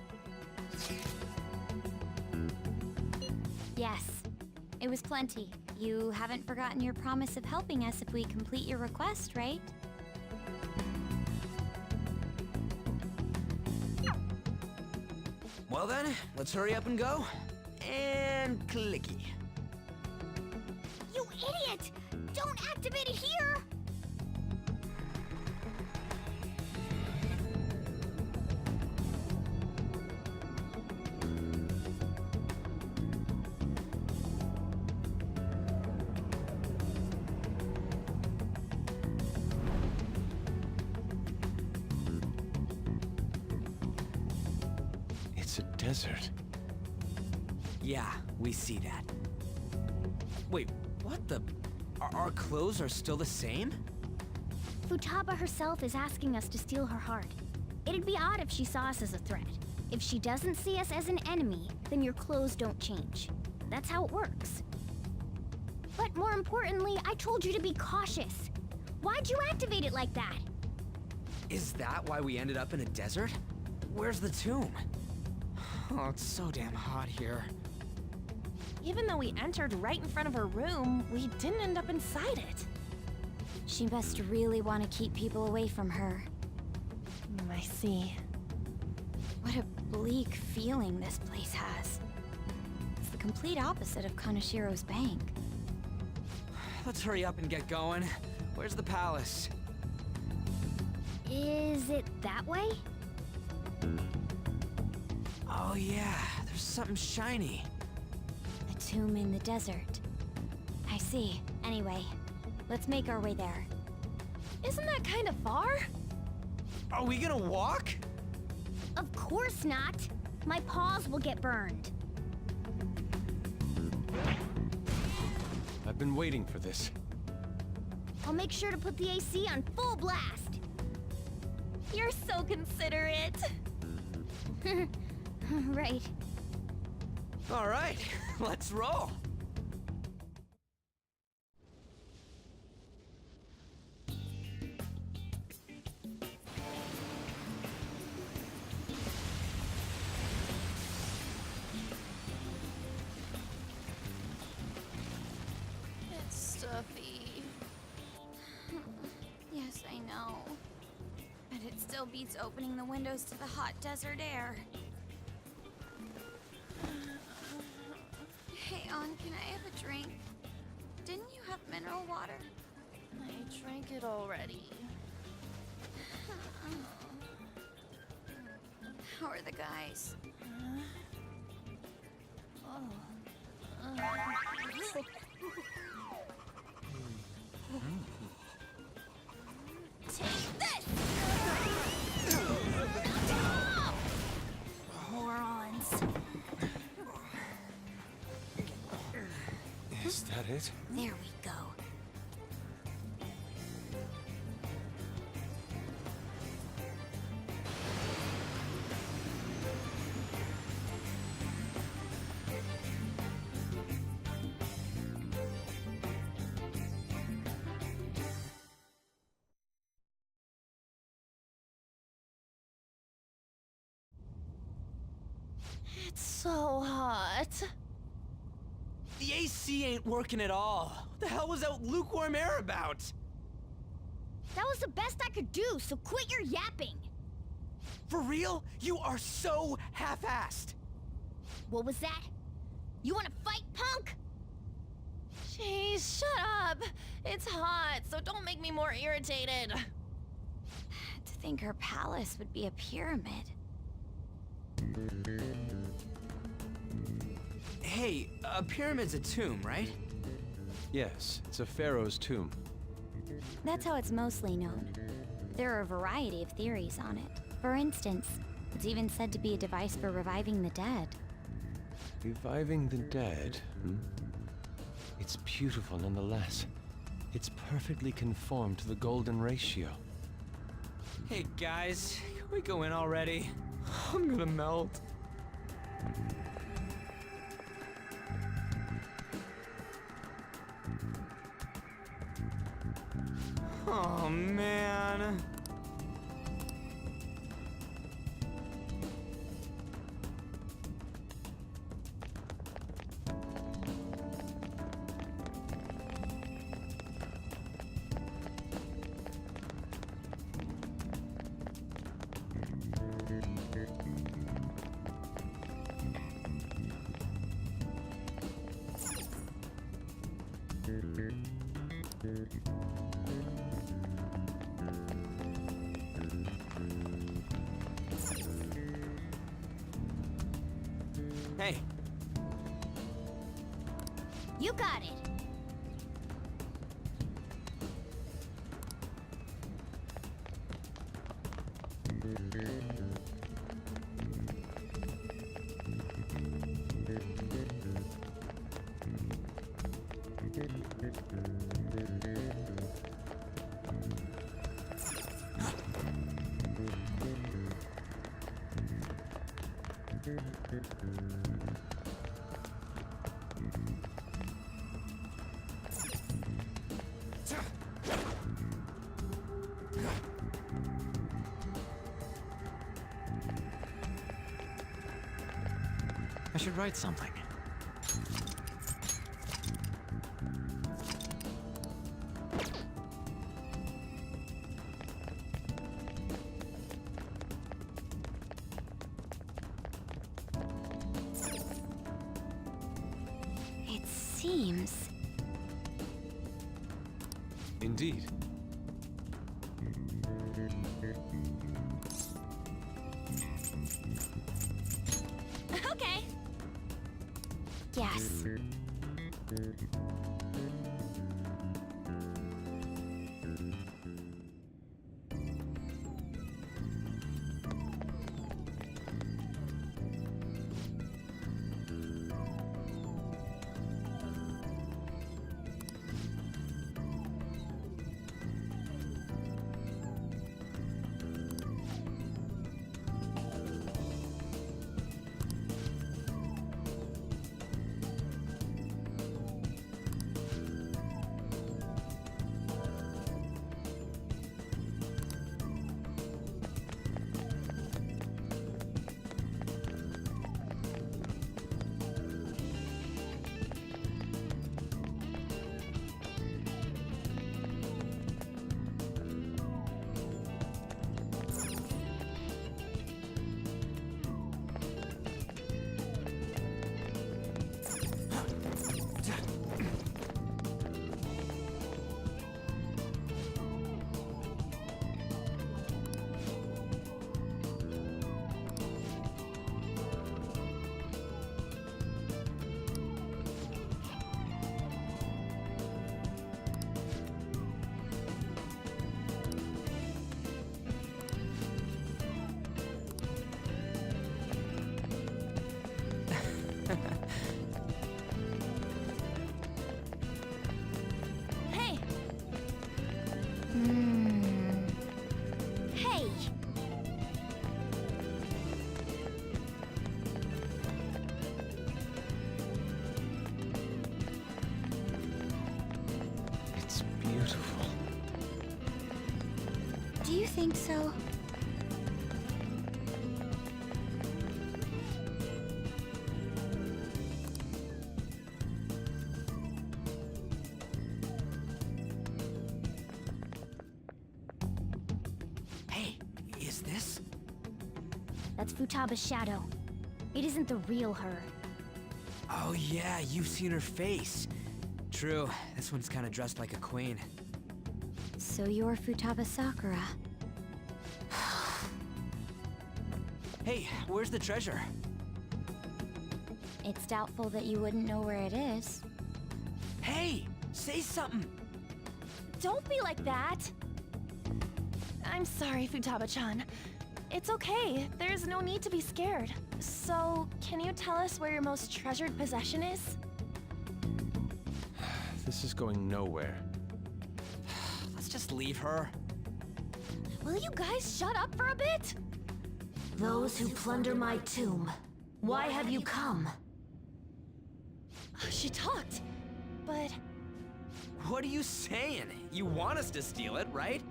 Yes, it was plenty.
You haven't forgotten your promise of helping us if we complete your request, right?
Well then, let's hurry up and go. And clicky.
You idiot! Don't activate it here!
It's a desert.
Yeah, we see that. Wait, what the? Our clothes are still the same?
Futaba herself is asking us to steal her heart. It'd be odd if she saw us as a threat. If she doesn't see us as an enemy, then your clothes don't change. That's how it works. But more importantly, I told you to be cautious. Why'd you activate it like that?
Is that why we ended up in a desert? Where's the tomb? Oh, it's so damn hot here.
Even though we entered right in front of her room, we didn't end up inside it.
She must really want to keep people away from her.
I see.
What a bleak feeling this place has. It's the complete opposite of Kanashiro's bank.
Let's hurry up and get going. Where's the palace?
Is it that way?
Oh yeah, there's something shiny.
A tomb in the desert. I see. Anyway, let's make our way there.
Isn't that kind of far?
Are we gonna walk?
Of course not. My paws will get burned.
I've been waiting for this.
I'll make sure to put the AC on full blast.
You're so considerate.
Right.
All right, let's roll.
It's stuffy. Yes, I know. But it still beats opening the windows to the hot desert air. Hey, On, can I have a drink? Didn't you have mineral water?
I drank it already.
How are the guys?
Take this! Morons.
Is that it?
There we go.
It's so hot.
The AC ain't working at all. What the hell was that lukewarm air about?
That was the best I could do, so quit your yapping.
For real? You are so half-assed.
What was that? You wanna fight, punk?
Jeez, shut up. It's hot, so don't make me more irritated.
To think her palace would be a pyramid.
Hey, a pyramid's a tomb, right?
Yes, it's a pharaoh's tomb.
That's how it's mostly known. There are a variety of theories on it. For instance, it's even said to be a device for reviving the dead.
Reviving the dead, hmm? It's beautiful nonetheless. It's perfectly conformed to the golden ratio.
Hey guys, can we go in already? I'm gonna melt. Oh man. Hey,
You got it.
I should write something.
It seems...
Indeed.
Okay.
Yes.
Hey. Hey.
It's beautiful.
Do you think so?
hey, is this?
That's Futaba's shadow. It isn't the real her.
Oh yeah, you've seen her face. True, this one's kind of dressed like a queen.
So you're Futaba Sakura.
Hey, where's the treasure?
It's doubtful that you wouldn't know where it is.
Hey, say something.
Don't be like that! I'm sorry, Futaba-chan. It's okay. There's no need to be scared. So, can you tell us where your most treasured possession is?
This is going nowhere.
Let's just leave her.
Will you guys shut up for a bit?
Those who plunder my tomb, why have you come?
She talked, but
What are you saying? You want us to steal it, right?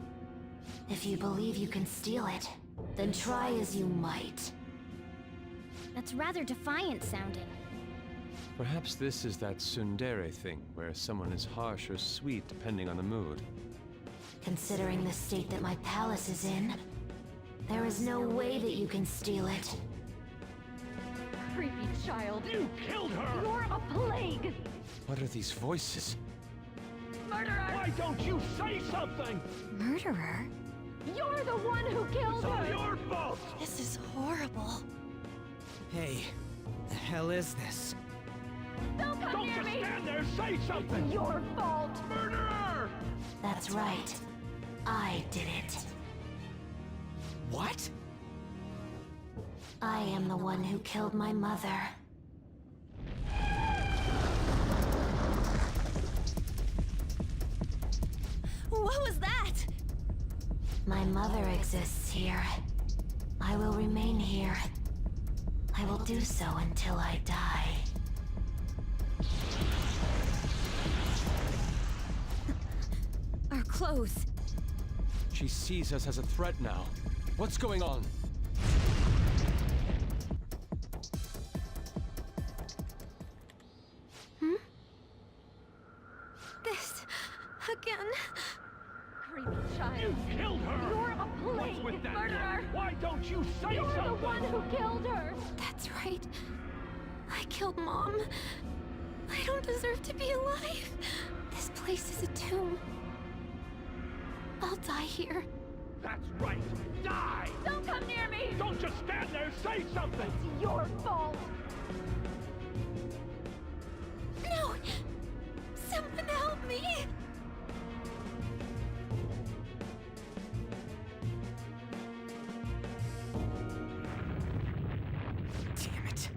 If you believe you can steal it, then try as you might.
That's rather defiant sounding.
Perhaps this is that tsundere thing, where someone is harsh or sweet depending on the mood.
Considering the state that my palace is in, there is no way that you can steal it.
creepy child.
You killed her!
You're a plague.
What are these voices?
Murderer! Why don't you say something?
Murderer?
You're the one who killed her! It's all your fault!
This is horrible.
Hey, the hell is this?
Don't come near me! Don't just stand there, say something! It's your fault! Murderer!
That's right. I did it.
What?
I am the one who killed my mother.
What was that?
My mother exists here. I will remain here. I will do so until I die.
Our clothes.
She sees us as a threat now. What's going on?
This... again.
Creepy child. You killed her! You're a plague! What's with that murderer! Why don't you say something? You're the one who killed her!
That's right. I killed Mom. I don't deserve to be alive. This place is a tomb. I'll die here.
That's right! Die! Don't come near me! Don't just stand there, say something! It's your fault!
No! Someone help me!
Damn it.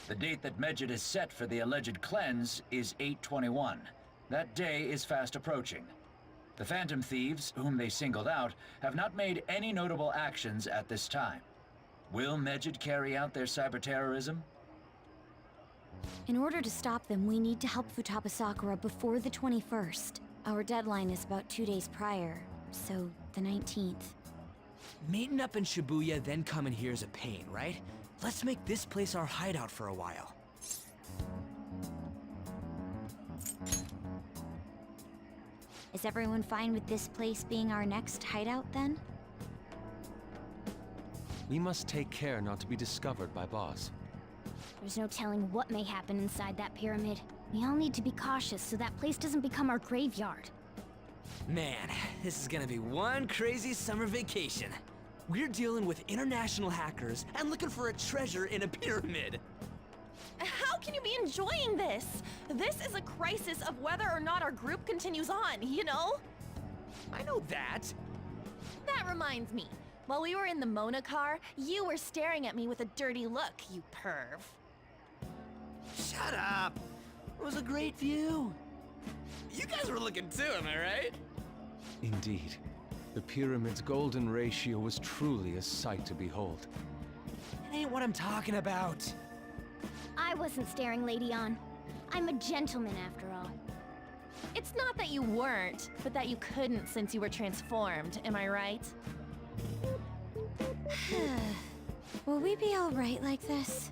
The date that Medjed has set for the alleged cleanse is 8/21. That day is fast approaching. The Phantom Thieves, whom they singled out, have not made any notable actions at this time. Will Medjed carry out their cyber-terrorism?
In order to stop them, we need to help Futaba Sakura before the 21st. Our deadline is about 2 days prior, so the 19th.
Meeting up in Shibuya, then coming here is a pain, right? Let's make this place our hideout for a while.
Is everyone fine with this place being our next hideout, then?
We must take care not to be discovered by Boss.
There's no telling what may happen inside that pyramid. We all need to be cautious so that place doesn't become our graveyard.
Man, this is gonna be one crazy summer vacation. We're dealing with international hackers and looking for a treasure in a pyramid.
How can you be enjoying this? This is a crisis of whether or not our group continues on, you know?
I know that.
That reminds me. While we were in the Mona car, you were staring at me with a dirty look, you perv.
Shut up. It was a great view. You guys were looking too, am I right?
Indeed. The pyramid's golden ratio was truly a sight to behold.
It ain't what I'm talking about.
I wasn't staring Lady On. I'm a gentleman after all.
It's not that you weren't, but that you couldn't since you were transformed, am I right?
Will we be all right like this?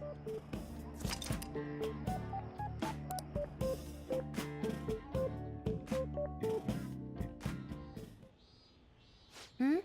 Hmm?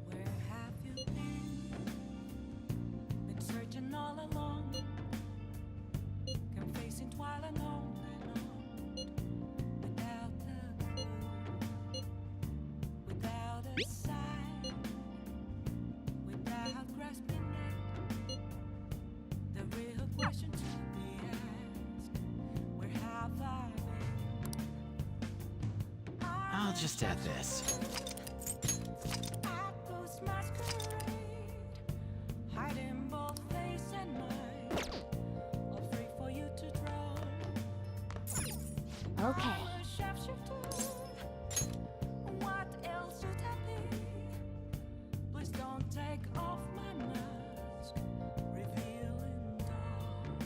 Where have you been? Been searching all along, confessing while alone and on, without a clue, without a sign, without grasping it. The real question to be asked: where have I been?
I'll just add this.
Ghost masquerade, hiding both face and mind, all free for you to draw.
Okay.
I'm a shapeshifter. What else should I be? Please don't take off my mask, revealing dark.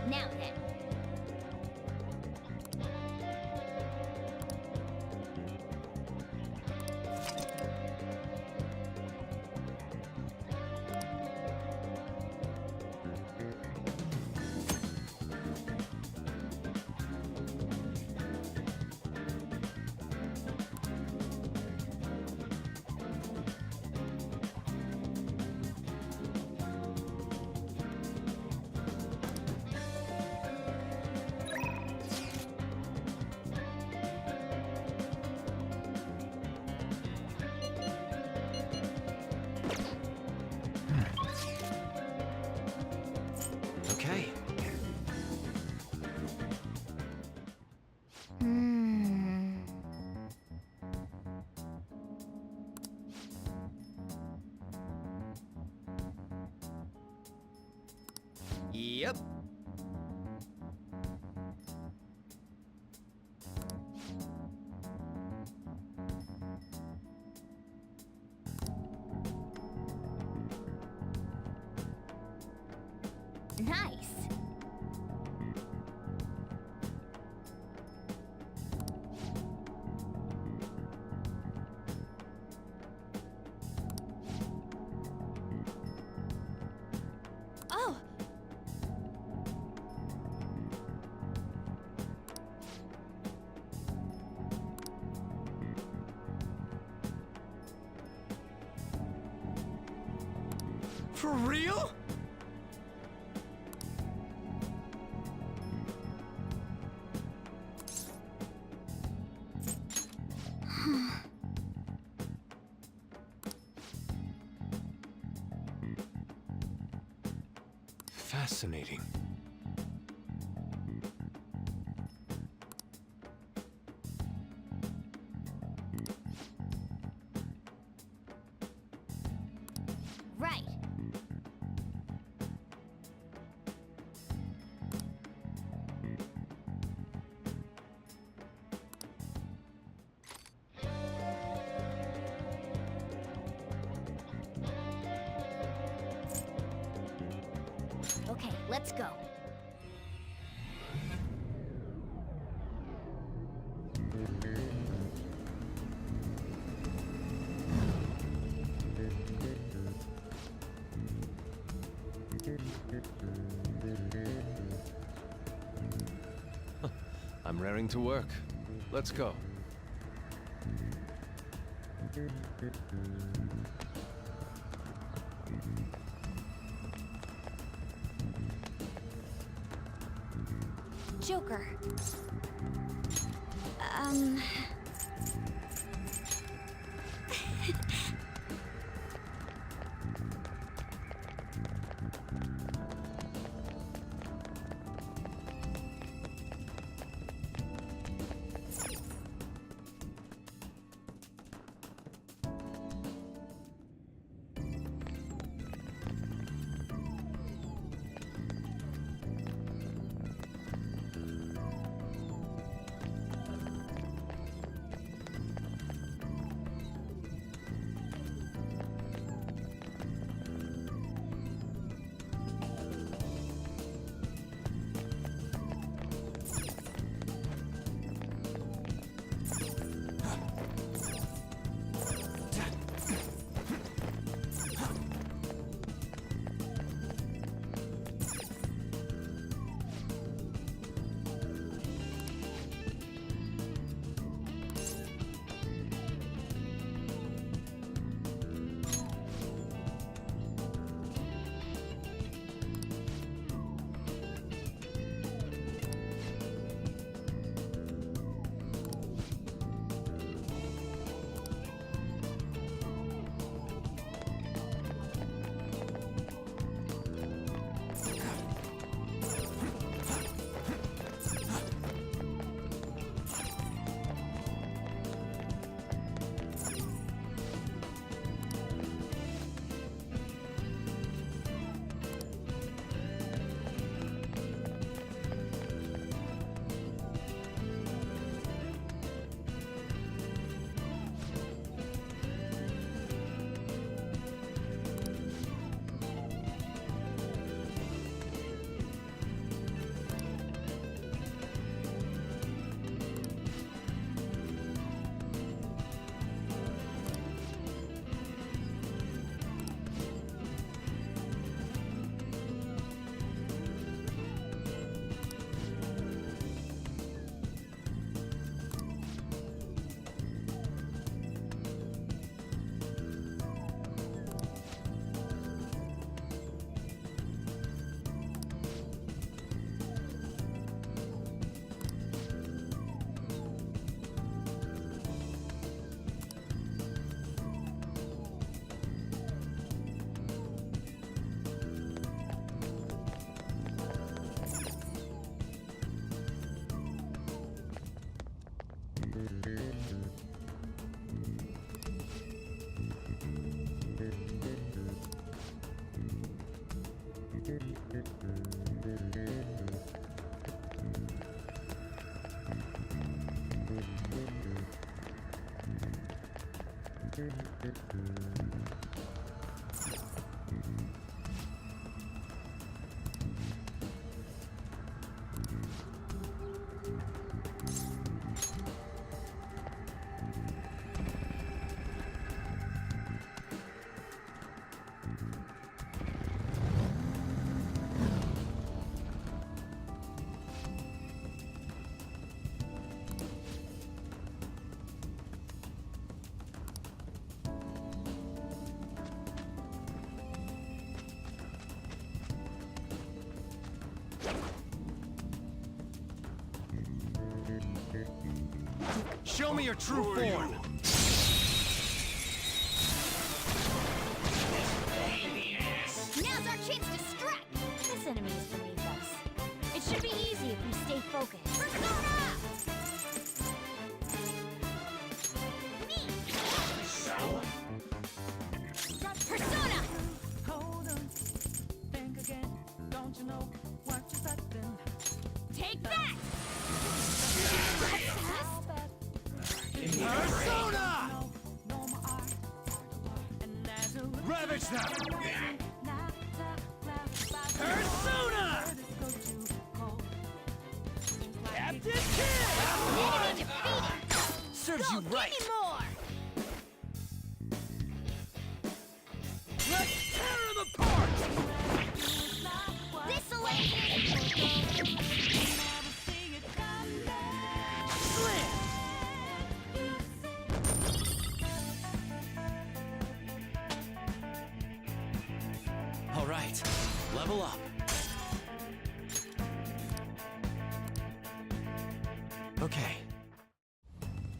Now then.
Okay.
Yep.
Nice.
Oh!
For real?
Fascinating.
Okay, let's go.
I'm raring to work. Let's go.
Joker.
Show me your true form!
Now's our chance to strike! This enemy is beneath us. It should be easy if we stay focused. Persona! Persona!
Hold on, think again. Don't you know what you're starting?
Take that!
Persona! Ravage them! Persona!
Enemy defeated!
Serves you right!
Give me more!
Let's tear him apart!
This'll end it!
Slam! All right, level up. Okay.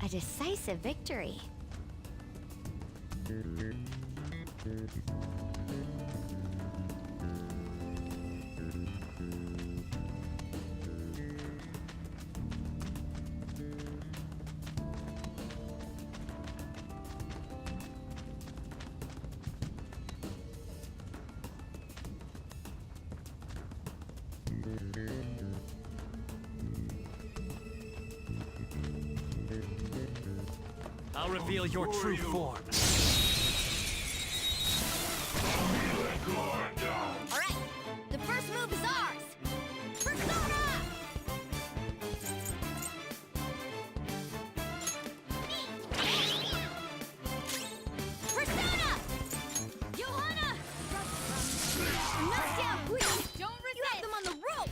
A decisive victory.
I'll reveal your true form.
Alright, the first move is ours! Persona! Persona! Johanna! Knockdown, Queen! Don't resist! You have them on the rope!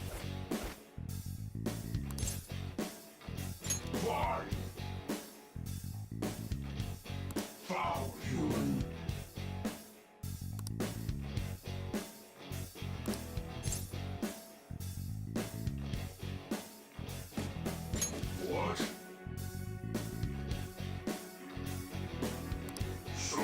Foul human. What? So?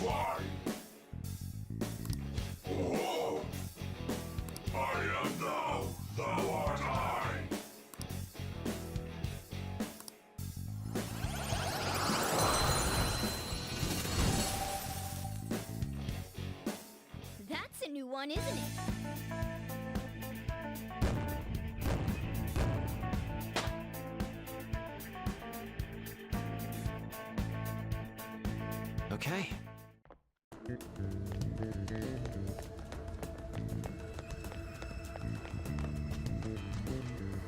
Why? Oh! I am thou, thou art I!
That's a new one, isn't it?
Okay.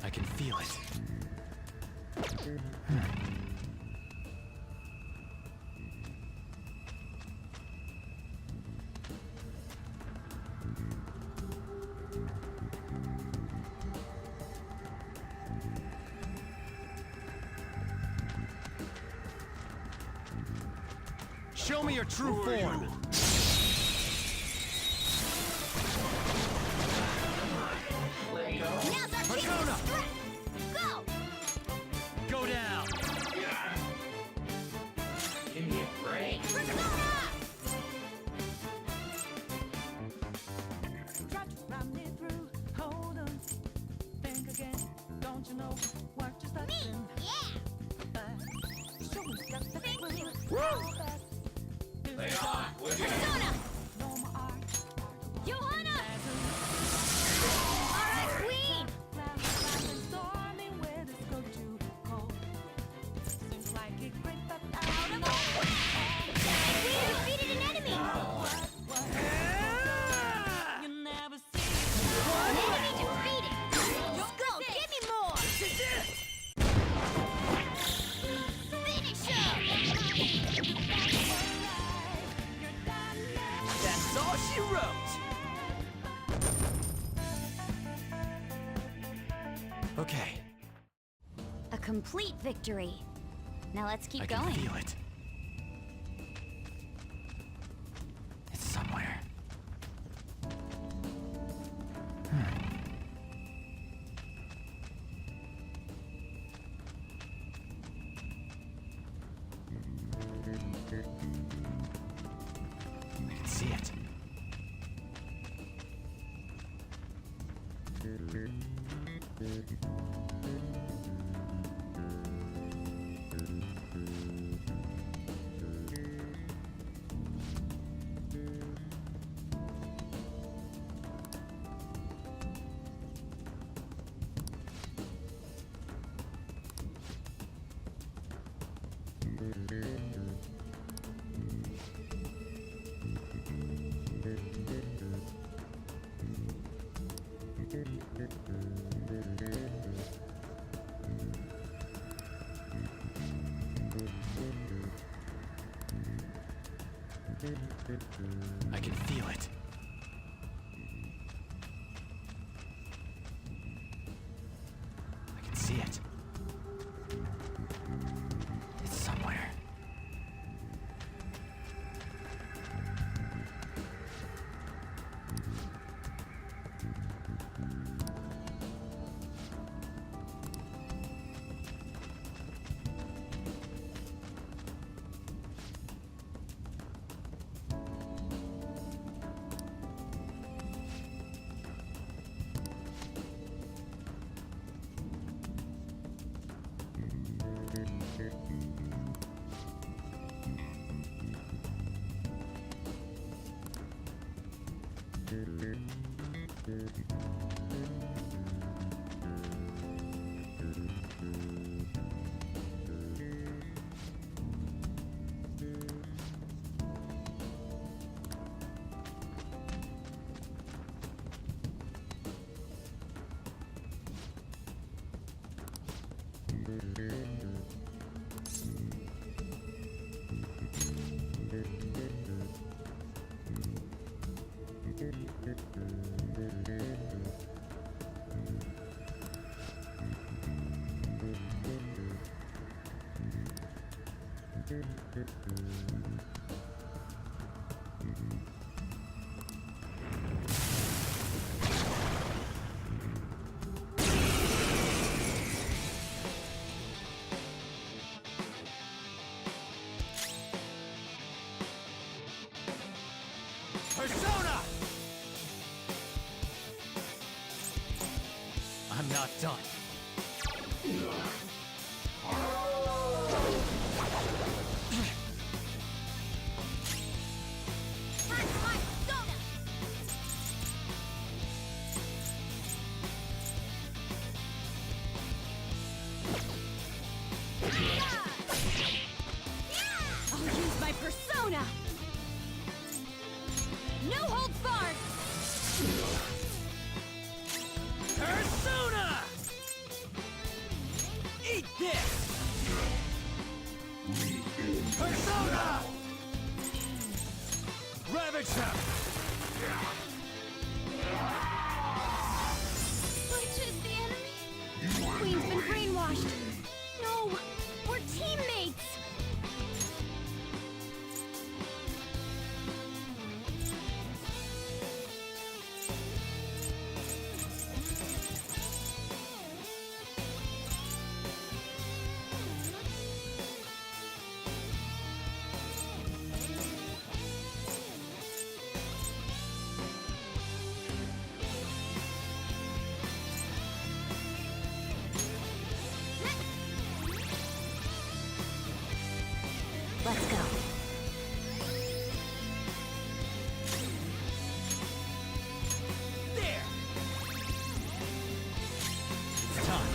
I can feel it. Show me your true form!
Now's our chance to
Persona!
strike! Go!
Go down!
Give me a break.
Persona!
Try to run me through. Hold on. Think again. Don't you know what you're touching?
Yeah!
Show me just the
Thank you.
Woo!
Lay on, would you?
Persona!
No more art.
Johanna! Alright, Queen!
Stormy weather's go too cold. Seems like it crept up
Out of our way! We defeated an enemy!
You never see
Enemy defeated! Go, give me more! Finish him!
That's all she wrote! Okay,
A complete victory. Now let's keep
I can
going.
feel it. It's somewhere. I can see it. I can feel it. I can see it. It's somewhere. Persona! I'm not done.
I'll use my persona! No holds barred!
Persona! Eat this! Persona! Ravage them!
Which is the enemy? Queen's been brainwashed! No! We're teammates!
Let's go.
There! It's time.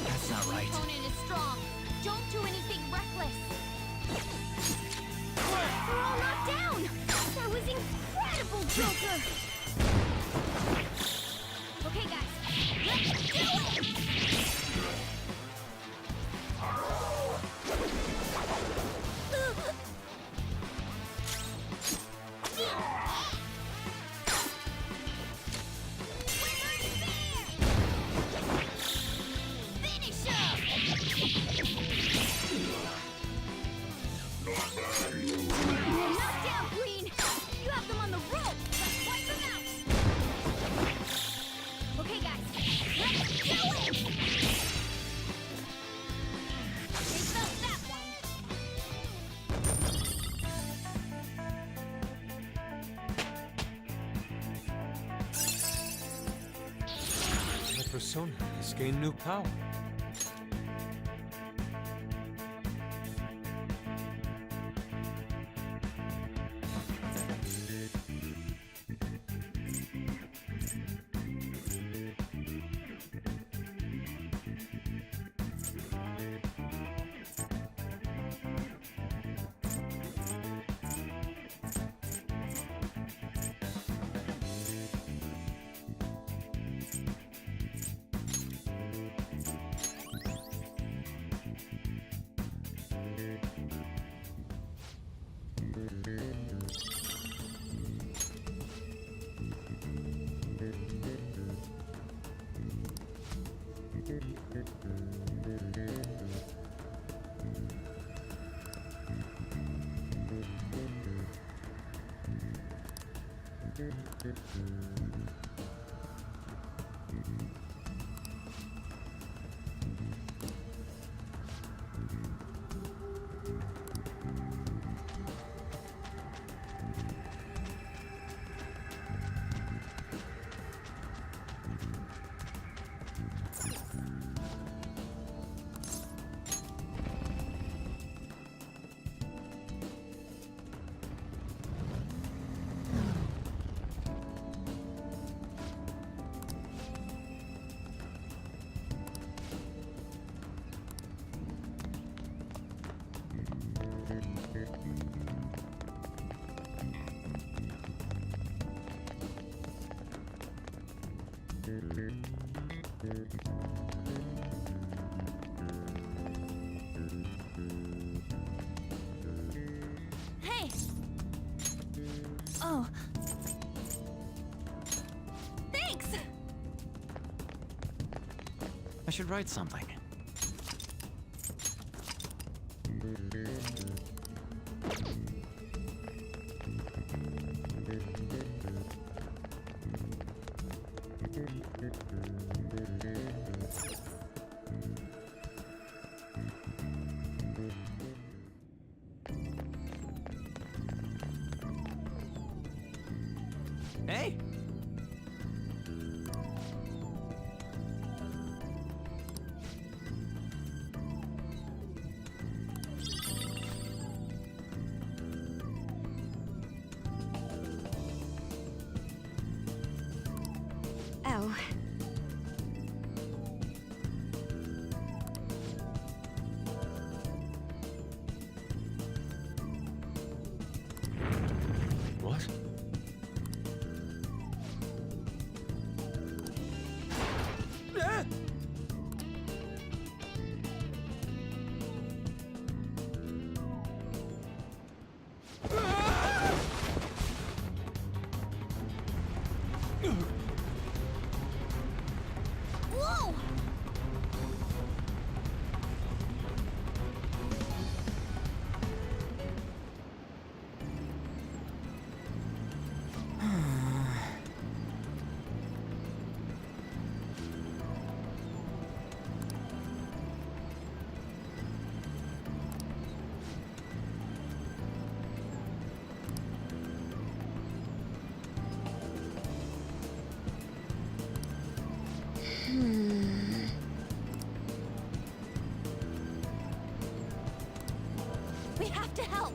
That's not right.
Opponent is strong. Don't do anything reckless. We're all knocked down! That was incredible, Joker! Okay, guys, let's do it!
Persona has gained new power.
Hey! Oh. Thanks!
I should write something.
Hey!
Oh.
What?
Whoa!
We have to help!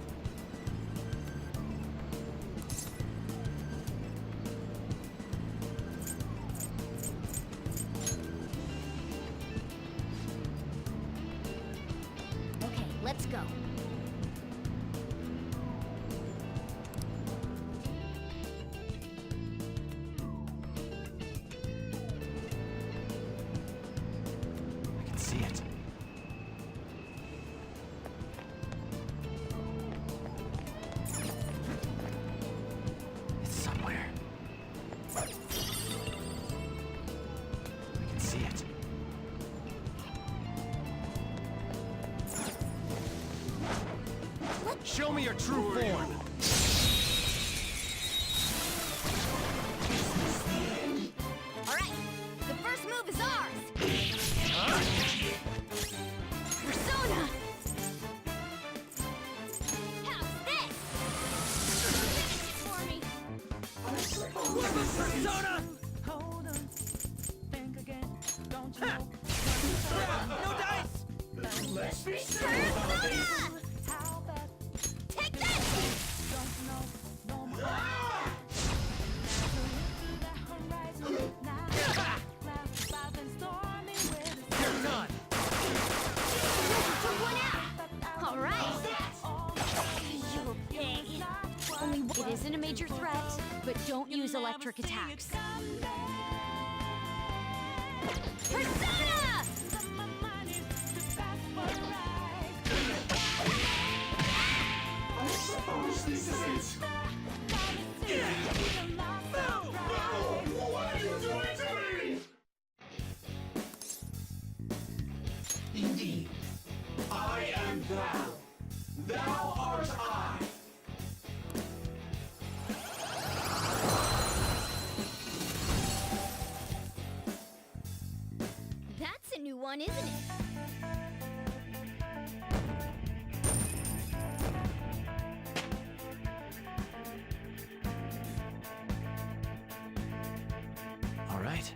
Okay, let's go.
I can see it. It's somewhere. I can see it.
Show me your true form!
All right, the first move is ours. Persona. How's this? For me.
Persona!
Hold on, think again. Don't you
Ha!
know?
No dice!
Persona!
How bad?
Take this!
Don't know no more. Never into the horizon. Now, clouds above and stormy with
You're done!
Took one out. All right. You pig.
Only it isn't a major threat, but don't use electric attacks.
Persona!
My mind is too fast for a ride. This is it! No! What are you doing to me? Indeed, I am thou. Thou art I.
That's a new one, isn't it?
All right.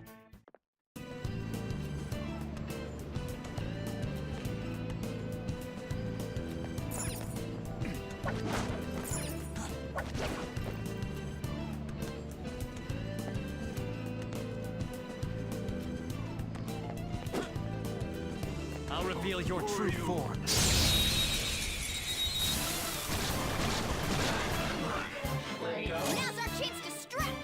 I'll reveal your true form.
Now's our chance to strike!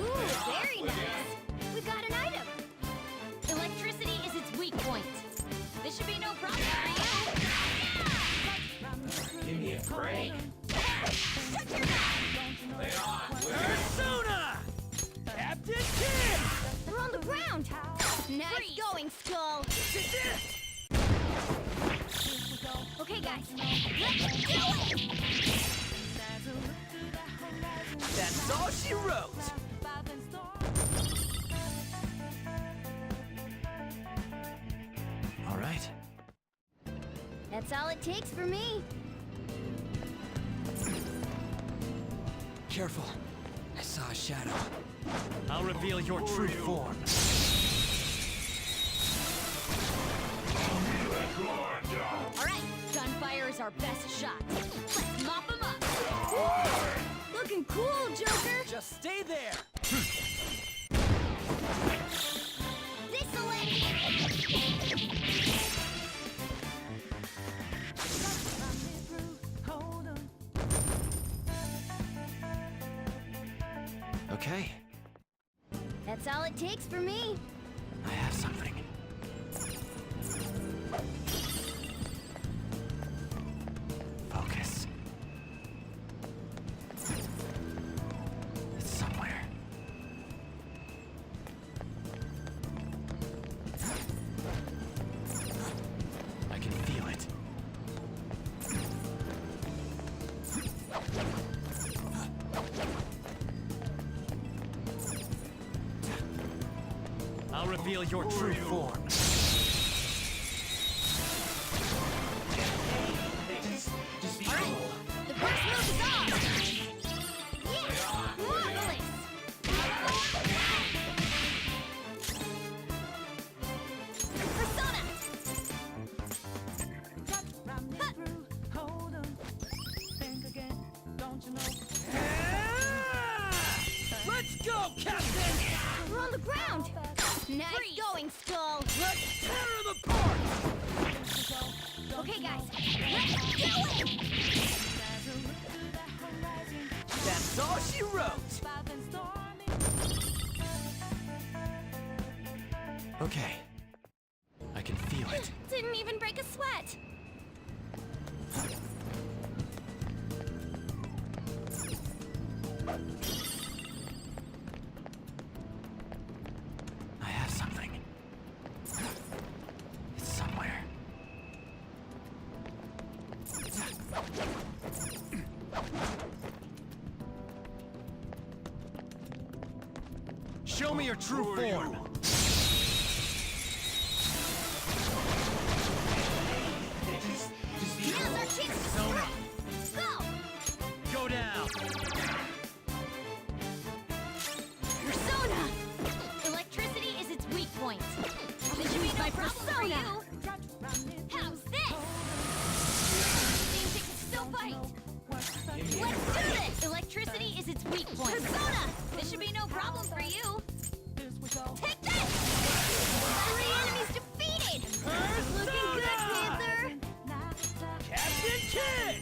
Ooh, very nice! We got an item! Electricity is its weak point. This should be no problem for you!
Give me a break.
Shut your mouth!
Persona! Captain Kidd!
They're on the ground! Nice going, Skull! Okay, guys, let's do it!
That's all she wrote!
All right.
That's all it takes for me.
Careful. I saw a shadow. I'll reveal your true form.
Alright, gunfire is our best shot. Let's mop them up! Looking cool, Joker!
Just stay there!
This'll it!
Okay.
That's all it takes for me.
I have something. Focus. It's somewhere. I can feel it.
I'll reveal your true form.
The first move is off! Yeah! Marvelous! Persona!
Let's go, Captain!
We're on the ground! Nice going, Skull!
Let's tear him apart!
Okay, guys, let's do it!
That's all she wrote!
Okay. I can feel it.
Didn't even break a sweat!
I have something. It's somewhere.
Show me your true form!
Now's our chance to
Persona!
strike! Go!
Go down!
Persona! Electricity is its weak point. This should be no problem for you. How's this? Seems it can still fight. Let's do this! Electricity is its weak point. Persona! This should be no problem for you. Take this! 3 enemies defeated! Looking good, Panther!
Captain Kidd!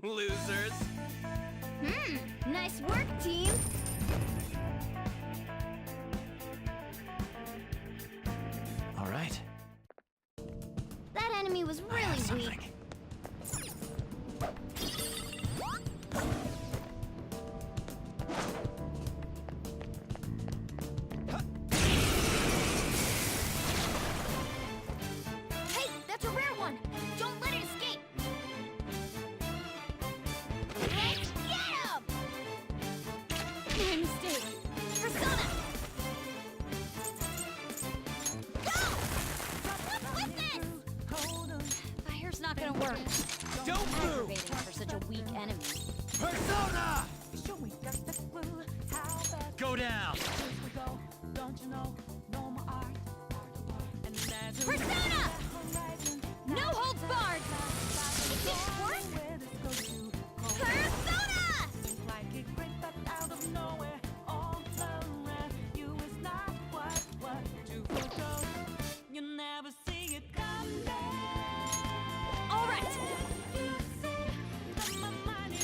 Losers!
Nice work, team!
All right.
was really weak. Hey, that's a rare one! Don't let it escape! Let's get him!
My mistake.
Persona! Go! What's with this?
Fire's not gonna work.
Don't move!
Aggravating for such a weak enemy.
Persona! Go down!
Persona! No holds barred! Is it work? Persona!
All right.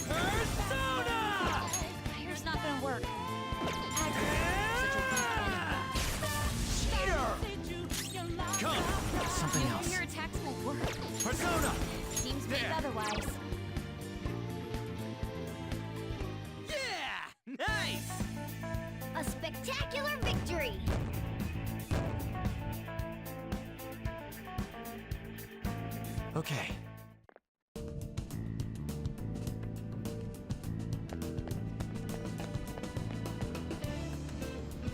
Persona!
Fire's not gonna work. Aggravating for such a weak enemy.
Cheater! Come! Something
Maybe
else.
your attacks won't work.
Persona!
Seems fake
There.
otherwise.
Yeah! Nice!
A spectacular victory!
Okay.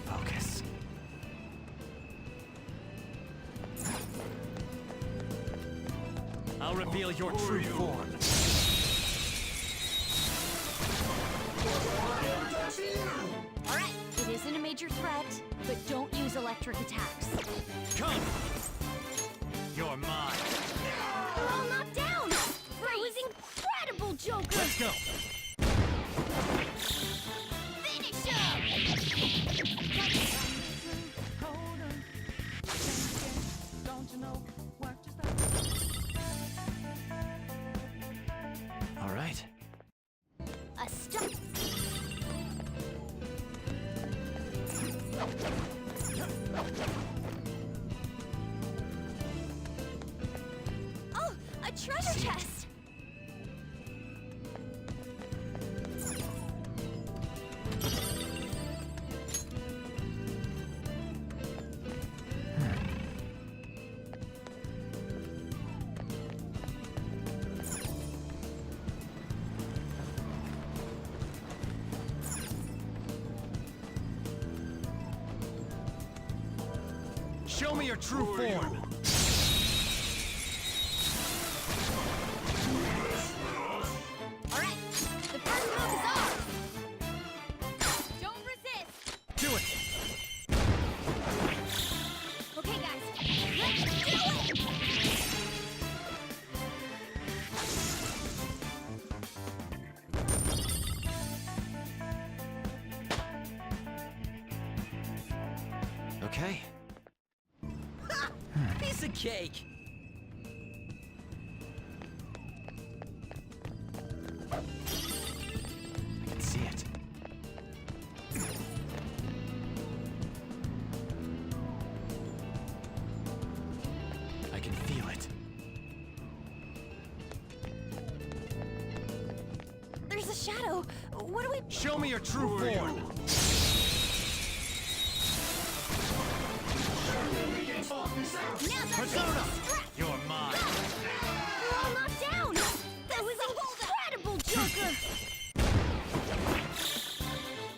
Focus.
I'll reveal your true form.
All right. It isn't a major threat, but don't use electric attacks.
Come! You're mine.
We're all knocked down! That was incredible, Joker!
Let's go!
Finish him!
All right.
A stop!
Oh, a treasure chest!
Show me your true form!
All right, the first move is off! Don't resist!
Do it!
Okay, guys, let's do it!
Okay.
Piece of cake!
I can see it. I can feel it.
There's a shadow. What do we...
Show me your true form!
Now that's
Persona! You're mine!
We're all knocked down! That was incredible, Joker!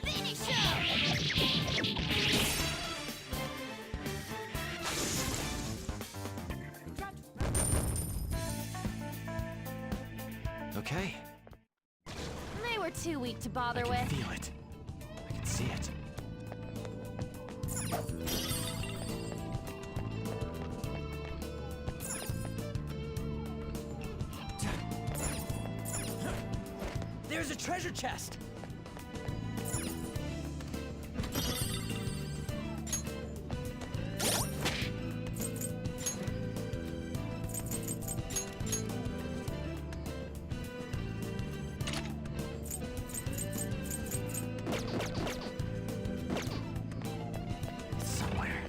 Finish him!
Okay.
They were too weak to
I
bother
can
with.
feel it. I can see it.
There's a treasure chest!
Somewhere.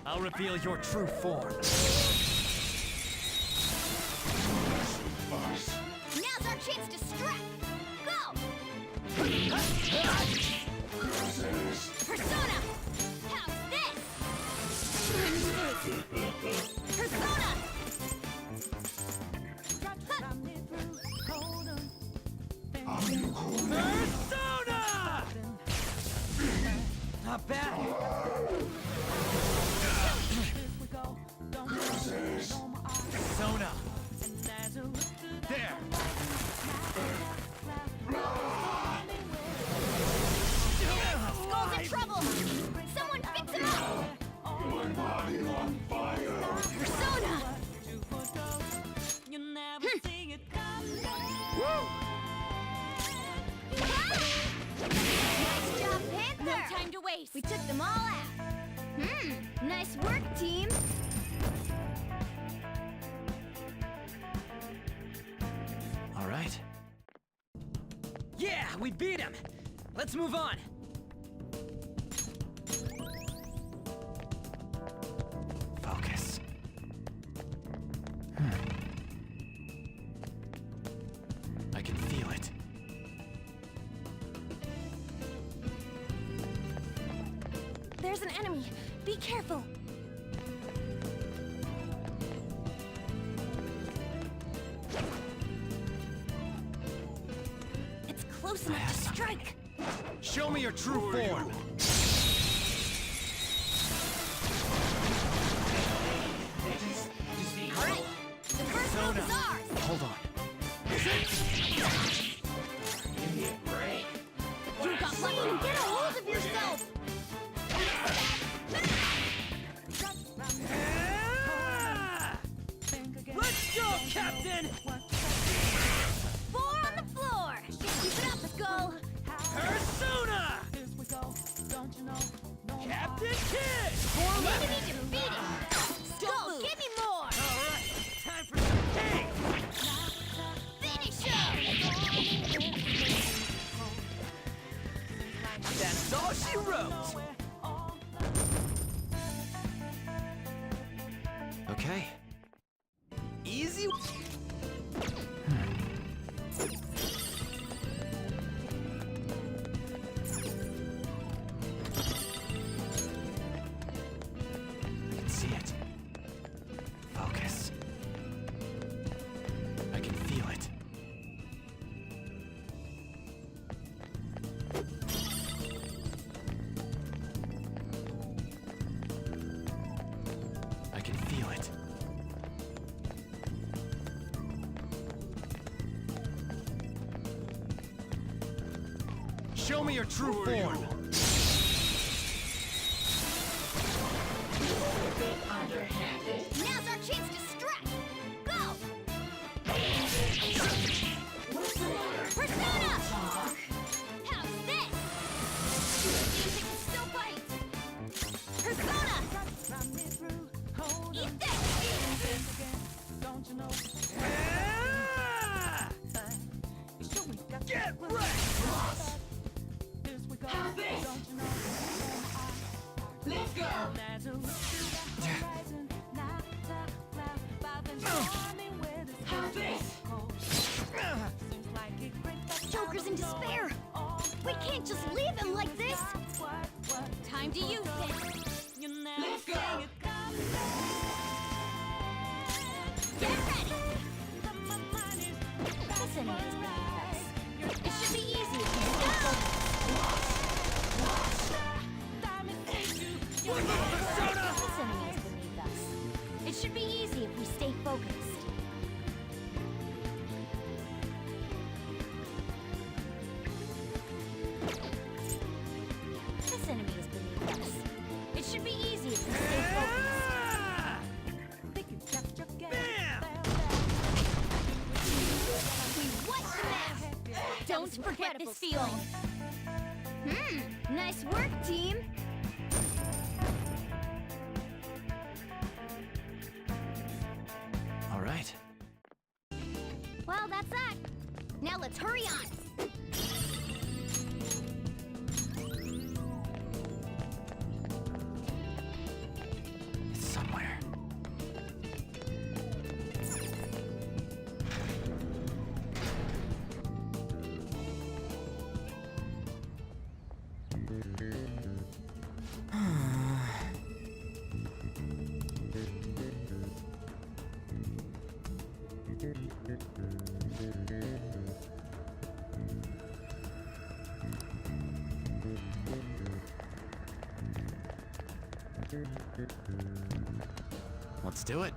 I'll reveal your true form.
Now's our chance to strike! Go! Persona! How's this? Persona!
Persona! Not bad. Persona. There.
Skull's in trouble! Someone fix him up! Persona! Nice job, Panther!
No time to waste.
We took them all out. Nice work, team.
All right. Yeah, we beat him. Let's move on. Focus.
I can feel it.
There's an enemy. Be careful. It's close enough to strike.
Show me your true form.
All right, the first move is ours.
Hold on.
You got lucky. Get a hold of yourself.
Let's go, Captain!
4 on the floor. Keep it up, Skull.
Persona! Captain Kid! 4 left.
Enemy defeated. Skull, give me more.
All right, time for some cake!
Finish him.
That's all she wrote.
Okay.
Easy.
I can see it. Focus. I can feel it. I can feel it.
Show me your true form.
Now's our chance to strike. Go. Persona. How's this? Seems it can still fight. Persona. Eat this.
Get wrecked!
Let's go. Joker's in despair. We can't just leave him like this.
Time to use it.
Let's go. Get ready. This enemy is beneath us. It should be easy if you stay focused. This enemy is beneath us. It should be easy if we stay focused. This enemy is beneath us. It should be easy if we stay focused. We wiped them out.
Don't forget this feeling.
Nice work, team.
All right.
Well, that's that. Now let's hurry on.
Let's do it.